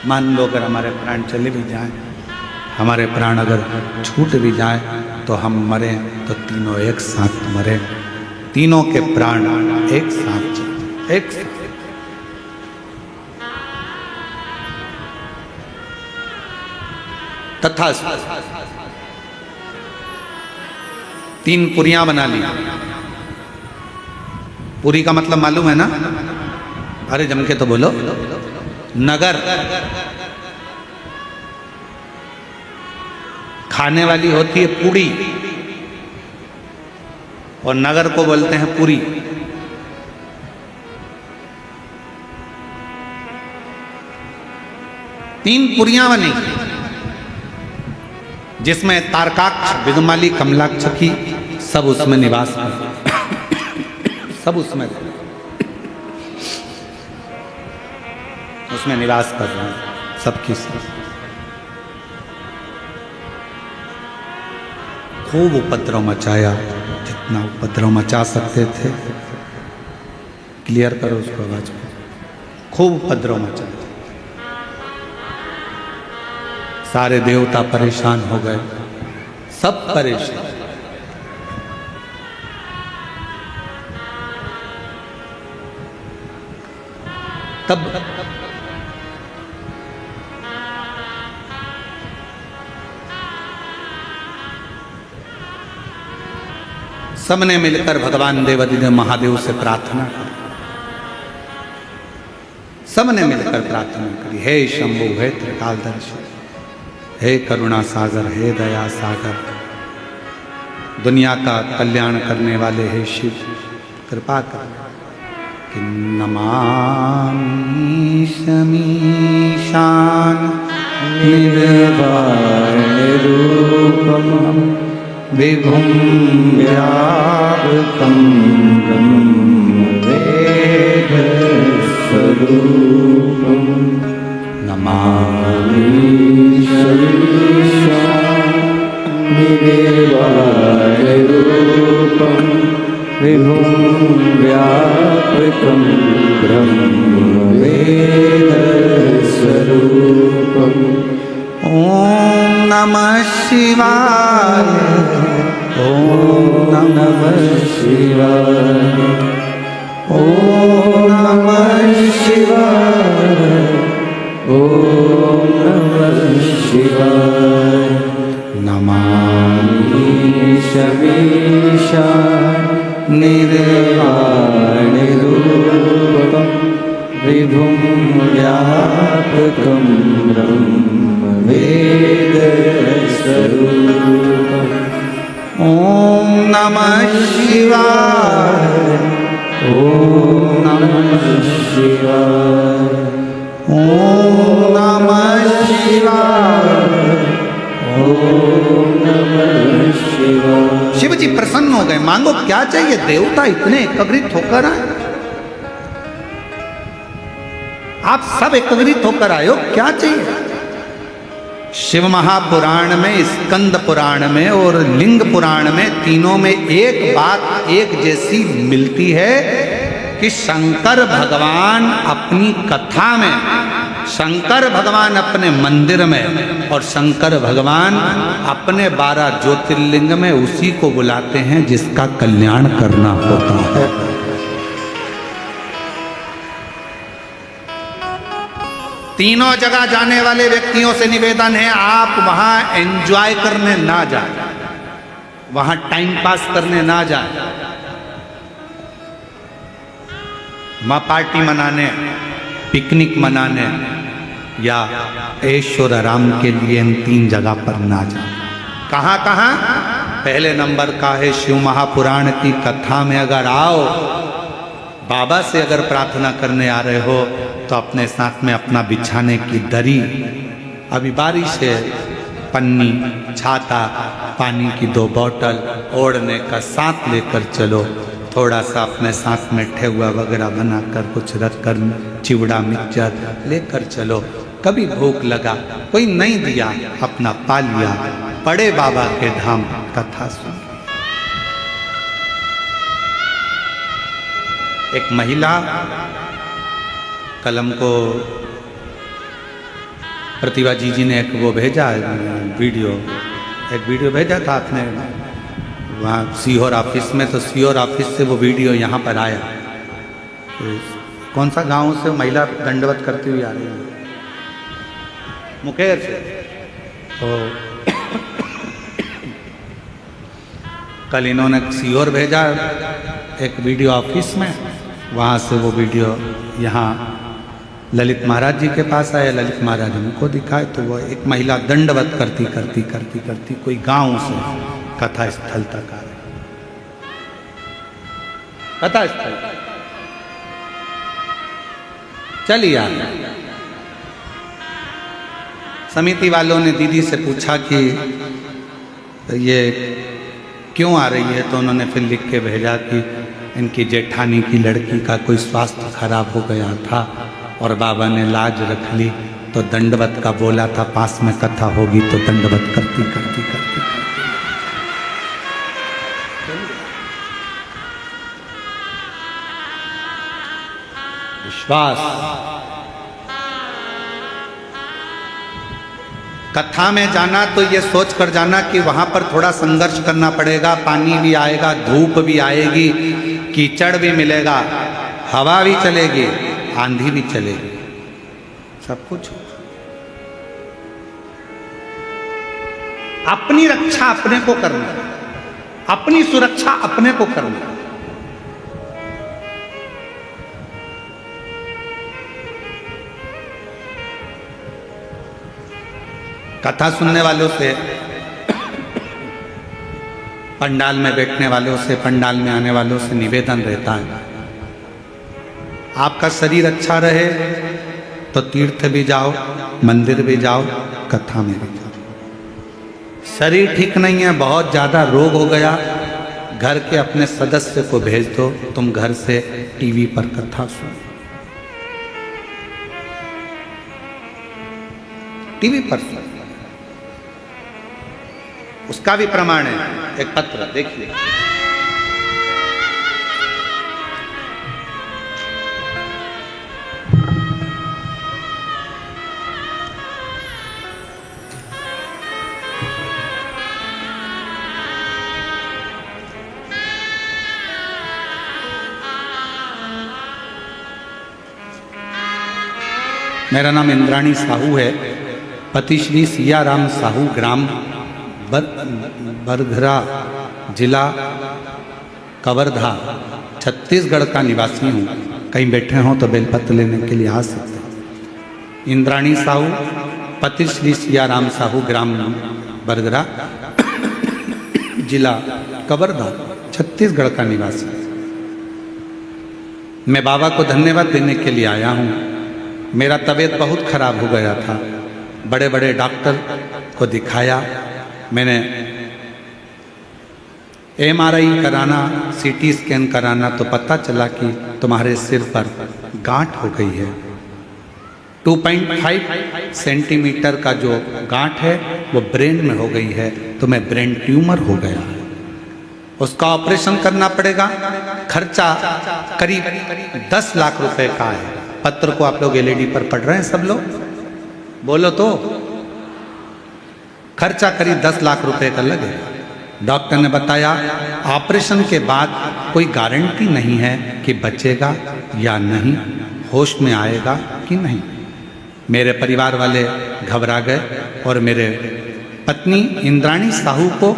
मान लो अगर हमारे प्राण चले भी जाएं, हमारे प्राण अगर छूट भी जाएं तो हम मरें तो तीनों एक साथ मरें, तीनों के प्राण एक साथ चलते, एक साथ। तथा 3 पुरियां बना ली। पुरी का मतलब मालूम है ना? अरे जम के तो बोलो। नगर खाने वाली होती है पूड़ी, और नगर को बोलते हैं पुरी। तीन पुरियां बनी जिसमें तारकाक्ष, विदुमाली, कमलाक्ष की सब उसमें निवास कर, सब उसमें निवास कर रहे हैं, सबकी सब। खूब उपद्रव मचाया, जितना उपद्रव मचा सकते थे। क्लियर करो उसको आवाज को। खूब उपद्रव मचाया, सारे देवता परेशान हो गए, सब परेशान। तब सबने मिलकर भगवान देवादिदेव महादेव से प्रार्थना की। सबने मिलकर प्रार्थना करी, हे शंभु, हे त्रिकालदर्शी, हे करुणा सागर, हे दया सागर, दुनिया का कल्याण करने वाले हे शिव, कृपा कर। कि नमामि शमीशान निर्वाण रूपम विभुं व्यापकं वेद स्वरूपं नमामि निर्वाण रूपं विभुं व्यापकं ब्रह्मवेदस्वरूपम् ॐ नमः शिवाय। ॐ नमः शिवाय। ॐ नमः शिवाय। ॐ नमः शिवाय। नमामि शमीशाय निर्वाणरूपं विभुं व्यापकं ब्रह्मवेदस्वरूपम् ॐ नमः शिवाय। ॐ नमः शिवाय। ॐ नमः शिवाय। ॐ नमः शिवाय। शिव जी प्रसन्न हो गए। मांगो क्या चाहिए? देवता इतने एकत्रित होकर आए, आप सब एकत्रित होकर आए हो, क्या चाहिए? शिव महापुराण में, स्कंद पुराण में और लिंग पुराण में, तीनों में एक बात एक जैसी मिलती है कि शंकर भगवान अपनी कथा में, शंकर भगवान अपने मंदिर में और शंकर भगवान अपने 12 ज्योतिर्लिंग में उसी को बुलाते हैं जिसका कल्याण करना होता है। तीनों जगह जाने वाले व्यक्तियों से निवेदन है, आप वहां एंजॉय करने ना जाए, वहां टाइम पास करने ना जाए, वहां पार्टी मनाने, पिकनिक मनाने या ऐश्वर्य आराम के लिए इन 3 जगह पर ना जाए। कहां कहां? पहले नंबर का है शिव महापुराण की कथा में अगर आओ, बाबा से अगर प्रार्थना करने आ रहे हो तो अपने साथ में अपना बिछाने की दरी, अभी बारिश है, पन्नी, छाता, पानी की 2 बोतल ओढ़ने का साथ लेकर चलो। थोड़ा सा अपने साथ में ठेहुआ वगैरह बनाकर कुछ रख कर चिवड़ा मिक्सचर लेकर चलो। कभी भूख लगा, कोई नहीं दिया, अपना पा लिया, बड़े बाबा के धाम कथा सुन। एक महिला कलम को प्रतिभा जी ने एक वो भेजा वीडियो, एक वीडियो भेजा था आपने वहाँ सीहोर ऑफिस में, तो सीहोर ऑफिस से वो वीडियो यहाँ पर आया। तो कौन सा गांव से महिला दंडवत करती हुई आ रही है? मुकेर से। तो कल इन्होंने सीहोर भेजा एक वीडियो ऑफिस में, वहाँ से वो वीडियो यहाँ ललित महाराज जी के पास आया। ललित महाराज उनको दिखाए तो वो एक महिला दंडवत करती करती करती करती कोई गांव से कथा स्थल तक आ रही। कथा स्थल चलिए आ। समिति वालों ने दीदी से पूछा कि ये क्यों आ रही है, तो उन्होंने फिर लिख के भेजा कि इनकी जेठानी की लड़की का कोई स्वास्थ्य खराब हो गया था और बाबा ने लाज रख ली, तो दंडवत का बोला था, पास में कथा होगी तो दंडवत करती करती करती। विश्वास। कथा में जाना तो ये सोच कर जाना कि वहां पर थोड़ा संघर्ष करना पड़ेगा, पानी भी आएगा, धूप भी आएगी, कीचड़ भी मिलेगा, हवा भी चलेगी, आंधी भी चलेगी, सब कुछ। अपनी रक्षा अपने को करना, अपनी सुरक्षा अपने को करना। कथा सुनने वालों से, पंडाल में बैठने वालों से, पंडाल में आने वालों से निवेदन रहता है, आपका शरीर अच्छा रहे तो तीर्थ भी जाओ, मंदिर भी जाओ, कथा में भी जाओ। शरीर ठीक नहीं है, बहुत ज़्यादा रोग हो गया, घर के अपने सदस्य को भेज दो, तुम घर से टीवी पर कथा सुनो, टीवी पर सुनो। उसका भी प्रमाण है, एक पत्र देखिए। मेरा नाम इंद्राणी साहू है। पति श्री सियाराम साहू, ग्राम बरघरा, जिला कवर्धा, छत्तीसगढ़ का निवासी हूँ। कहीं बैठे हों तो बेलपत्र लेने के लिए आ सकते हैं। इंद्राणी साहू, पति श्री सियाराम साहू, ग्राम बरघरा, जिला कवर्धा, छत्तीसगढ़ का निवासी। मैं बाबा को धन्यवाद देने के लिए आया हूँ। मेरा तबीयत बहुत खराब हो गया था। बड़े बड़े डॉक्टर को दिखाया। मैंने MRI कराना, CT स्कैन कराना तो पता चला कि तुम्हारे सिर पर गांठ हो गई है। 2.5 सेंटीमीटर का जो गांठ है वो ब्रेन में हो गई है, तो मैं ब्रेन ट्यूमर हो गया। उसका ऑपरेशन करना पड़ेगा। खर्चा करीब 10 लाख रुपए का है। पत्र को आप लोग LED पर पढ़ रहे हैं सब लोग, बोलो तो। खर्चा करीब 10 लाख रुपए का लगेगा। डॉक्टर ने बताया ऑपरेशन के बाद कोई गारंटी नहीं है कि बचेगा या नहीं, होश में आएगा कि नहीं। मेरे परिवार वाले घबरा गए और मेरे पत्नी इंद्राणी साहू को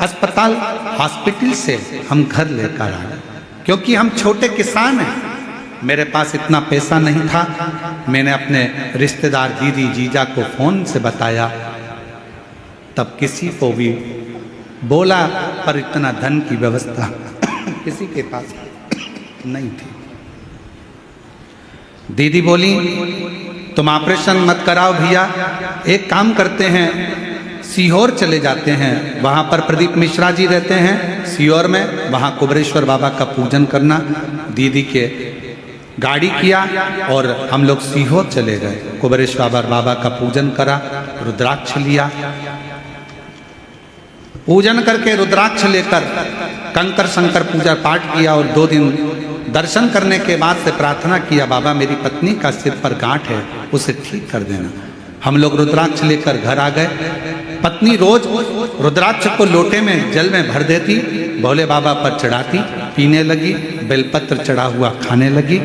अस्पताल, हॉस्पिटल से हम घर लेकर आए, क्योंकि हम छोटे किसान हैं। मेरे पास इतना पैसा नहीं था। मैंने अपने रिश्तेदार दीदी जीजा को फ़ोन से बताया, तब किसी को भी बोला, पर इतना धन की व्यवस्था किसी के पास नहीं थी। दीदी बोली तुम ऑपरेशन मत कराओ भैया, एक काम करते हैं, सीहोर चले जाते हैं। वहाँ पर प्रदीप मिश्रा जी रहते हैं सीहोर में, वहाँ कुबरेश्वर बाबा का पूजन करना। दीदी के गाड़ी किया और हम लोग सीहोर चले गए। कुबरेश्वर बाबा का पूजन करा, रुद्राक्ष लिया। पूजन करके रुद्राक्ष लेकर कंकर शंकर पूजा पाठ किया और 2 दिन दर्शन करने के बाद से प्रार्थना किया, बाबा मेरी पत्नी का सिर पर गांठ है, उसे ठीक कर देना। हम लोग रुद्राक्ष लेकर घर आ गए। पत्नी रोज रुद्राक्ष को लोटे में जल में भर देती, भोले बाबा पर चढ़ाती, पीने लगी, बेलपत्र चढ़ा हुआ खाने लगी।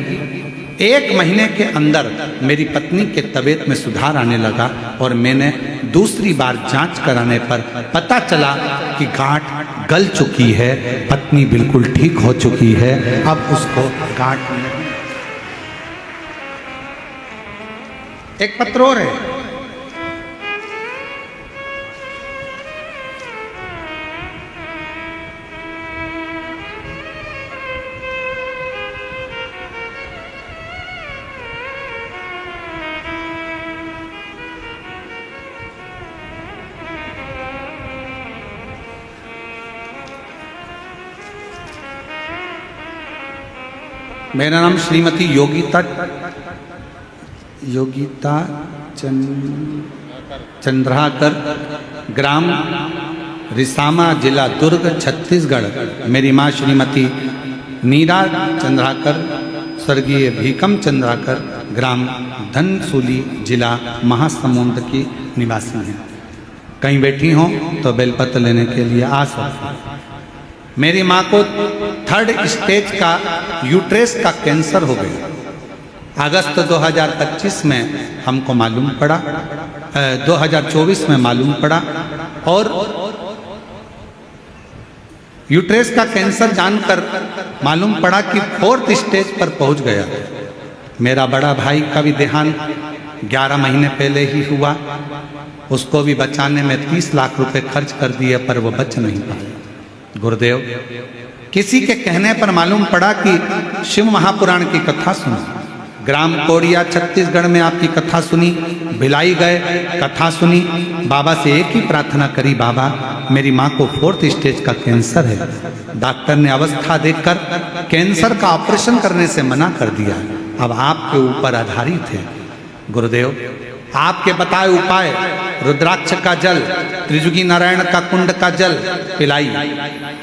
1 महीने के अंदर मेरी पत्नी के तबीयत में सुधार आने लगा और मैंने दूसरी बार जांच कराने पर पता चला कि गांठ गल चुकी है, पत्नी बिल्कुल ठीक हो चुकी है। अब उसको गांठ नहीं। एक पत्र और है, मेरा नाम श्रीमती योगिता चंद्राकर, ग्राम रिसामा, जिला दुर्ग, छत्तीसगढ़। मेरी माँ श्रीमती नीरा चंद्राकर, स्वर्गीय भीकम चंद्राकर, ग्राम धनसूली, जिला महासमुंद की निवासी हैं। कहीं बैठी हों तो बेलपत्र लेने के लिए आ सकते हैं। मेरी माँ को 3rd स्टेज का यूट्रेस का कैंसर हो गया। अगस्त 2025 में हमको मालूम पड़ा, 2024 में मालूम पड़ा, और यूट्रेस का कैंसर जानकर मालूम पड़ा कि 4th स्टेज पर पहुंच गया। मेरा बड़ा भाई का भी देहांत 11 महीने पहले ही हुआ। उसको भी बचाने में 30 लाख रुपए खर्च कर दिए, पर वो बच नहीं पाया। गुरुदेव, किसी के कहने पर मालूम पड़ा कि शिव महापुराण की कथा सुनी। ग्राम कोड़िया, छत्तीसगढ़ में आपकी कथा सुनी। भिलाई गए, कथा सुनी। बाबा से एक ही प्रार्थना करी, बाबा मेरी माँ को 4th स्टेज का कैंसर है। डॉक्टर ने अवस्था देखकर कैंसर का ऑपरेशन करने से मना कर दिया। अब आपके ऊपर आधारित है। गुरुदेव, आपके बताए उपाय, रुद्राक्ष का जल, त्रिजुगी नारायण का कुंड का जल पिलाई,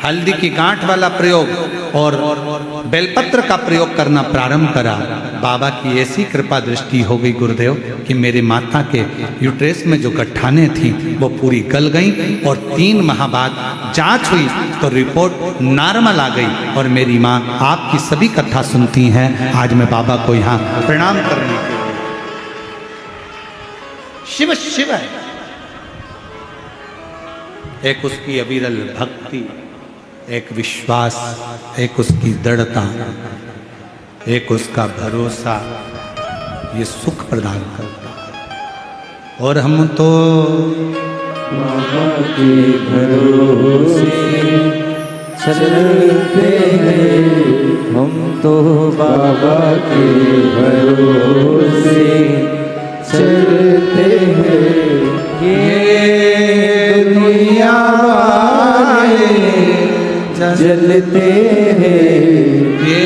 हल्दी की गांठ वाला प्रयोग और बेलपत्र का प्रयोग करना प्रारंभ करा। बाबा की ऐसी कृपा दृष्टि हो गई गुरुदेव कि मेरे माता के यूट्रेस में जो गट्ठाने थी वो पूरी गल गई और 3 माह बाद जांच हुई तो रिपोर्ट नॉर्मल आ गई। और मेरी माँ आपकी सभी कथा सुनती हैं। आज मैं बाबा को यहाँ प्रणाम करने के लिए शिव शिव है। एक उसकी अविरल भक्ति, एक विश्वास, एक उसकी दृढ़ता, एक उसका भरोसा, ये सुख प्रदान करता है। और हम तो बाबा के भरोसे चलते हैं, हम तो बाबा के भरोसे चलते हैं। ये दुनिया वाले जलते हैं, ये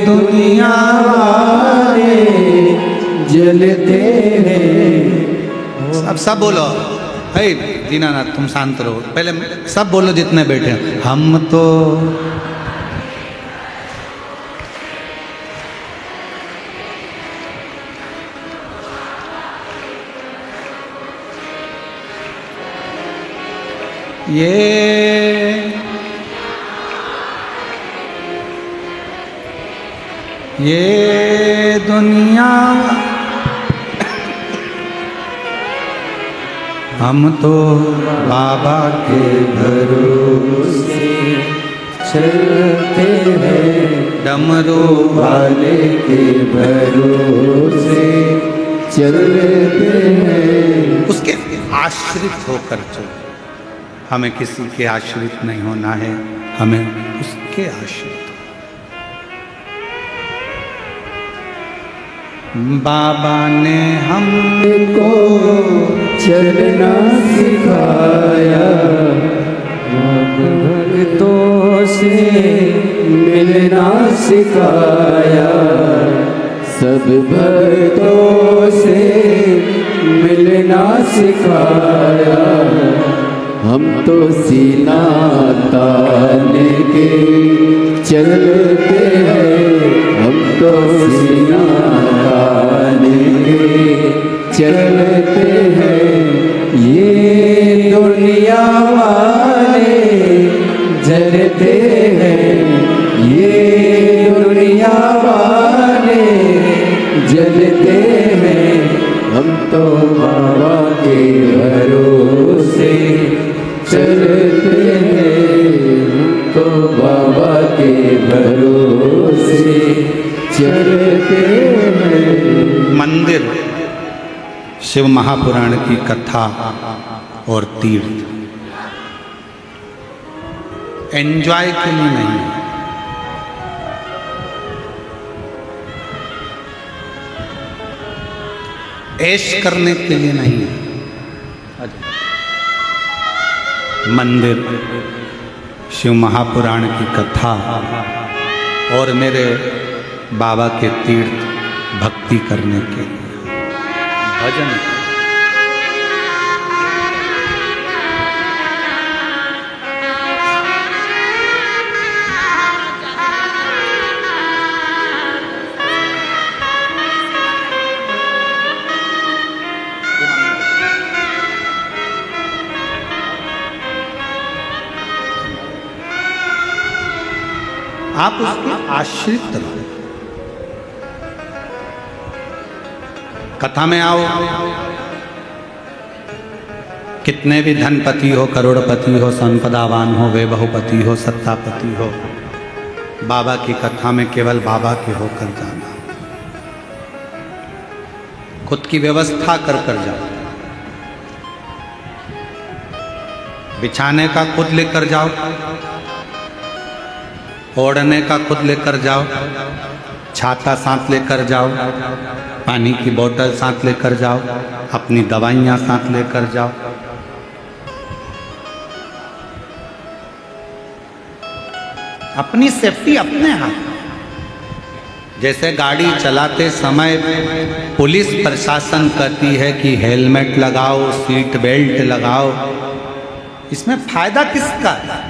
दुनिया वाले जलते हैं। अब सब बोलो, हे दीनानाथ तुम शांत रहो, पहले सब बोलो जितने बैठे हैं। हम तो ये दुनिया हम तो बाबा के भरोसे चलते हैं, डमरू वाले के भरोसे चलते हैं। उसके आश्रित होकर चलो। हमें किसी के आश्रित नहीं होना है, हमें उसके आश्रित। बाबा ने हमको चलना सिखाया, भक्तों से मिलना सिखाया, सब भक्तों से मिलना सिखाया। हम तो सीना ताने के चलते हैं, हम तो सीना ताने के चलते हैं। ये दुनिया वाले जलते हैं, ये दुनिया वाले जलते हैं। हम तो बाबा के भरोसे चलते हैं, हम तो बाबा के भरोसे चलते हैं। मंदिर, शिव महापुराण की कथा और तीर्थ एंजॉय के लिए नहीं है, ऐश करने के लिए नहीं है। मंदिर, शिव महापुराण की कथा और मेरे बाबा के तीर्थ भक्ति करने के लिए, भजन। आप उसके आश्रित रहो। कथा में आओ, कितने भी धनपति हो, करोड़पति हो, संपदावान हो, वैभवपति हो, सत्तापति हो, बाबा की कथा में केवल बाबा के होकर जाना। खुद की व्यवस्था कर कर जाओ, बिछाने का खुद लेकर जाओ, ओढ़ने का खुद लेकर जाओ, छाता साथ लेकर जाओ, पानी की बोतल साथ लेकर जाओ, अपनी दवाइयाँ साथ लेकर जाओ। अपनी सेफ्टी अपने हाथ। जैसे गाड़ी चलाते समय पुलिस प्रशासन कहती है कि हेलमेट लगाओ, सीट बेल्ट लगाओ, इसमें फायदा किसका है?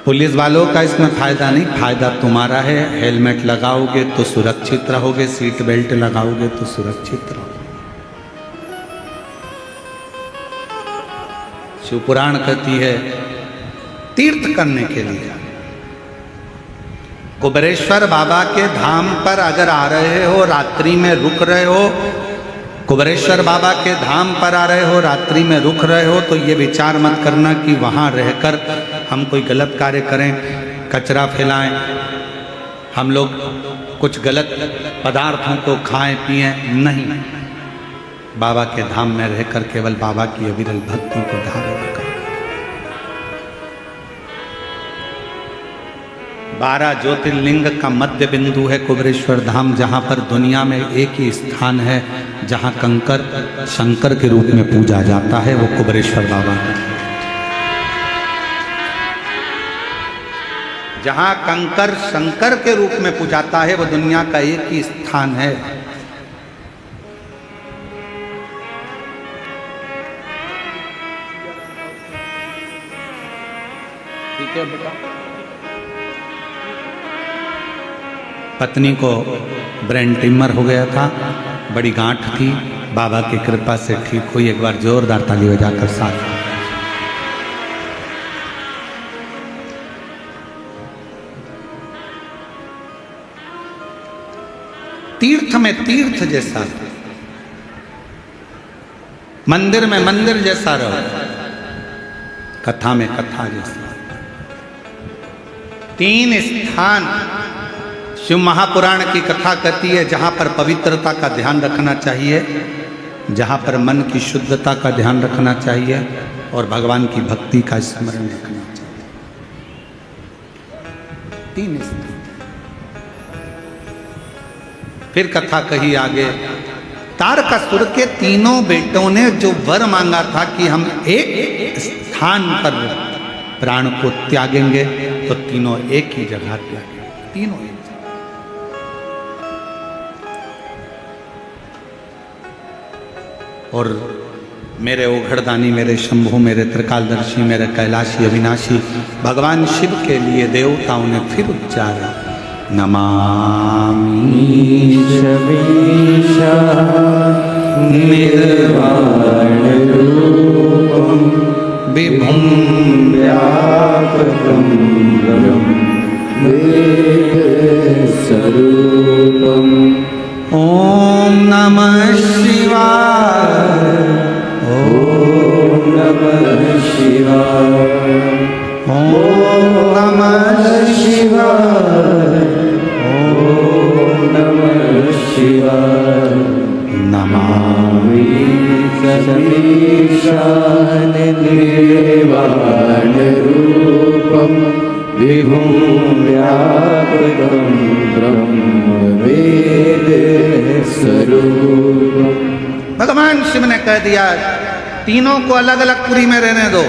पुलिस वालों का इसमें फायदा नहीं, फायदा तुम्हारा है। हेलमेट लगाओगे तो सुरक्षित रहोगे, सीट बेल्ट लगाओगे तो सुरक्षित रहोगे। शिवपुराण कहती है तीर्थ करने के लिए कुबेरेश्वर बाबा के धाम पर अगर आ रहे हो, रात्रि में रुक रहे हो, कुबेरेश्वर बाबा के धाम पर आ रहे हो, रात्रि में रुक रहे हो, तो ये विचार मत करना कि वहाँ रहकर हम कोई गलत कार्य करें, कचरा फैलाएं, हम लोग कुछ गलत पदार्थों को खाएं पिएं। नहीं, बाबा के धाम में रहकर केवल बाबा की अविरल भक्ति को धारण करें। 12 ज्योतिर्लिंग का मध्य बिंदु है कुबेरेश्वर धाम, जहाँ पर दुनिया में एक ही स्थान है जहाँ कंकर शंकर के रूप में पूजा जाता है, वो कुबेरेश्वर बाबा है। जहाँ कंकर शंकर के रूप में पूजाता है, वो दुनिया का एक ही स्थान है। ठीक है बेटा। पत्नी को ब्रेन ट्यूमर हो गया था, बड़ी गांठ थी, बाबा की कृपा से ठीक हुई। एक बार जोरदार ताली बजाकर साथ। तीर्थ में तीर्थ जैसा, मंदिर में मंदिर जैसा रहो, कथा में कथा जैसा। 3 स्थान शिव महापुराण की कथा कहती है जहाँ पर पवित्रता का ध्यान रखना चाहिए, जहाँ पर मन की शुद्धता का ध्यान रखना चाहिए और भगवान की भक्ति का स्मरण रखना चाहिए। 3 स्थान। फिर कथा कही आगे, तारकासुर के 3 बेटों ने जो वर मांगा था कि हम एक स्थान पर प्राण को त्यागेंगे, तो तीनों एक ही जगह त्यागे, तीनों एक। और मेरे ओघड़दानी, मेरे शंभु, मेरे त्रिकालदर्शी, मेरे कैलाशी अविनाशी भगवान शिव के लिए देवताओं ने फिर उच्चारा, नमामि शमीशा निर्वाण रूपम विभुं व्यापकं वेद स्वरूपम। ओम नमः शिवाय, ओम नमः शिवाय, ओम नमः शिवाय, ओम नमः शिवाय। नमामि समीशान निर्वाण रूपम विभुं व्यापकं ब्रह्म वेद स्वरूपम। भगवान शिव ने कह दिया, तीनों को अलग अलग पुरी में रहने दो।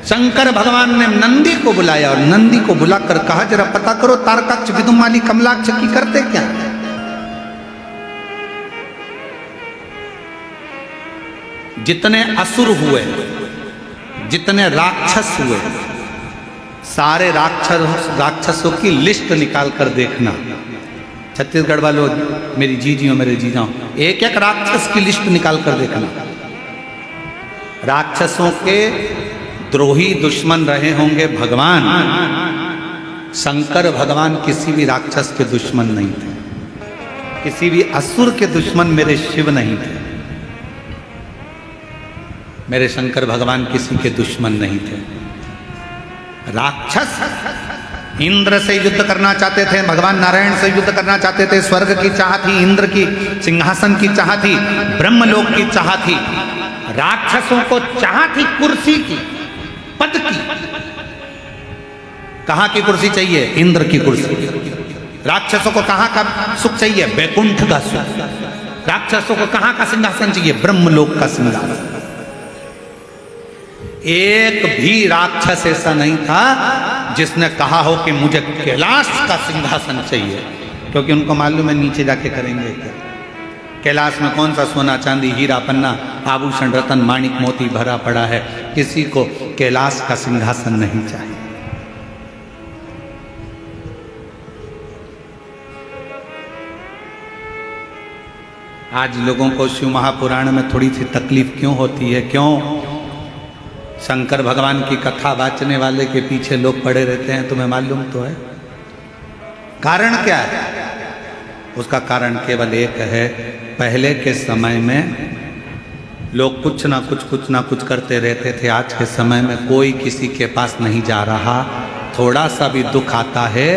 शंकर भगवान ने नंदी को बुलाया और नंदी को बुलाकर कहा, जरा पता करो तारकाक्ष, विदुमाली, कमलाक्ष की करते क्या? जितने असुर हुए, जितने राक्षस हुए, सारे राक्षसों की लिस्ट निकाल कर देखना। छत्तीसगढ़ वालों, मेरी जीजियों, मेरे जीजाओं, एक एक राक्षस की लिस्ट निकाल कर देखना। राक्षसों के द्रोही दुश्मन रहे होंगे भगवान। शंकर भगवान किसी भी राक्षस के दुश्मन नहीं थे, किसी भी असुर के दुश्मन मेरे शिव नहीं थे। मेरे शंकर भगवान किसी के दुश्मन नहीं थे। राक्षस इंद्र से युद्ध करना चाहते थे, भगवान नारायण से युद्ध करना चाहते थे। स्वर्ग की चाह थी, इंद्र की सिंहासन की चाह थी, ब्रह्मलोक की चाह थी। राक्षसों को चाह थी कुर्सी की, पद की। कहां की कुर्सी चाहिए? इंद्र की कुर्सी। राक्षसों को कहां का सुख चाहिए? बैकुंठ का सुख। राक्षसों को कहां का सिंहासन चाहिए? ब्रह्मलोक का सिंहासन। एक भी राक्षस ऐसा नहीं था जिसने कहा हो कि मुझे कैलाश का सिंहासन चाहिए, क्योंकि उनको मालूम है नीचे जाके करेंगे क्या। कैलाश में कौन सा सोना चांदी हीरा पन्ना आभूषण रतन माणिक मोती भरा पड़ा है। किसी को कैलाश का सिंहासन नहीं चाहिए। आज लोगों को शिव महापुराण में थोड़ी सी तकलीफ क्यों होती है? क्यों? शंकर भगवान की कथा वाचने वाले के पीछे लोग पड़े रहते हैं, तुम्हें मालूम तो है। कारण क्या है? उसका कारण केवल एक है, पहले के समय में लोग कुछ ना कुछ करते रहते थे। आज के समय में कोई किसी के पास नहीं जा रहा। थोड़ा सा भी दुख आता है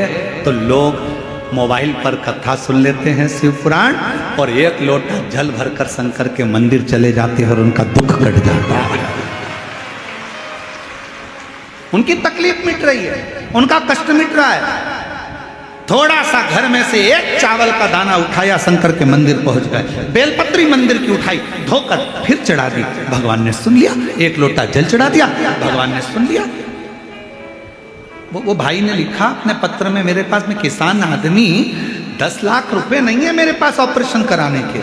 तो लोग मोबाइल पर कथा सुन लेते हैं, शिव पुराण, और एक लोटा जल भरकर शंकर के मंदिर चले जाते हैं और उनका दुख कट जाता है। उनकी तकलीफ मिट रही है, उनका कष्ट मिट रहा है। थोड़ा सा घर में से एक चावल का दाना उठाया, शंकर के मंदिर पहुंच गए। बेलपत्री मंदिर की उठाई, धोकर फिर चढ़ा दी, भगवान ने सुन लिया। एक लोटा जल चढ़ा दिया, भगवान ने सुन लिया। वो भाई ने लिखा अपने पत्र में, मेरे पास में किसान आदमी, 10 लाख रुपए नहीं है मेरे पास ऑपरेशन कराने के।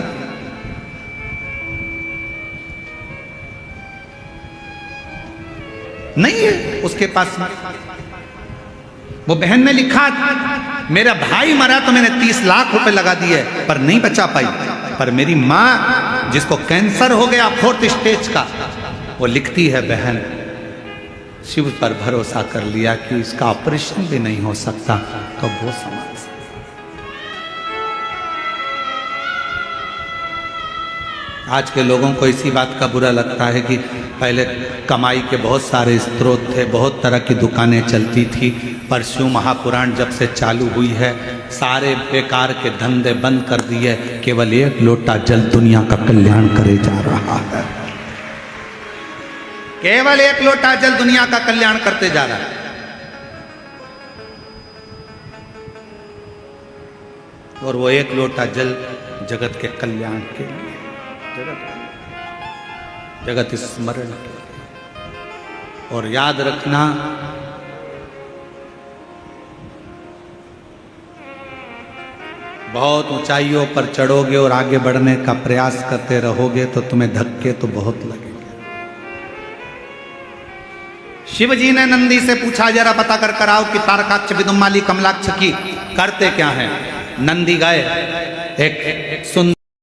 नहीं है उसके पास। वो बहन ने लिखा, मेरा भाई मरा तो मैंने 30 लाख रुपए लगा दिए पर नहीं बचा पाई। पर मेरी माँ जिसको कैंसर हो गया 4th स्टेज का, वो लिखती है, बहन शिव पर भरोसा कर लिया कि इसका ऑपरेशन भी नहीं हो सकता तो वो समझ। आज के लोगों को इसी बात का बुरा लगता है कि पहले कमाई के बहुत सारे स्रोत थे, बहुत तरह की दुकानें चलती थी, पर शिव महापुराण जब से चालू हुई है सारे बेकार के धंधे बंद कर दिए। केवल एक लोटा जल दुनिया का कल्याण करे जा रहा है। केवल एक लोटा जल दुनिया का कल्याण करते जा रहा है। और वो एक लोटा जल जगत के कल्याण के लिए, जगत स्मरण के लिए। और याद रखना, बहुत ऊंचाइयों पर चढ़ोगे और आगे बढ़ने का प्रयास करते रहोगे तो तुम्हें धक्के तो बहुत लगेंगे। शिव जी ने नंदी से पूछा, जरा पता कर कराओ कि तारकाक्ष, विदुम्माली, कमलाक्ष की करते क्या हैं। नंदी गए, एक सुंदर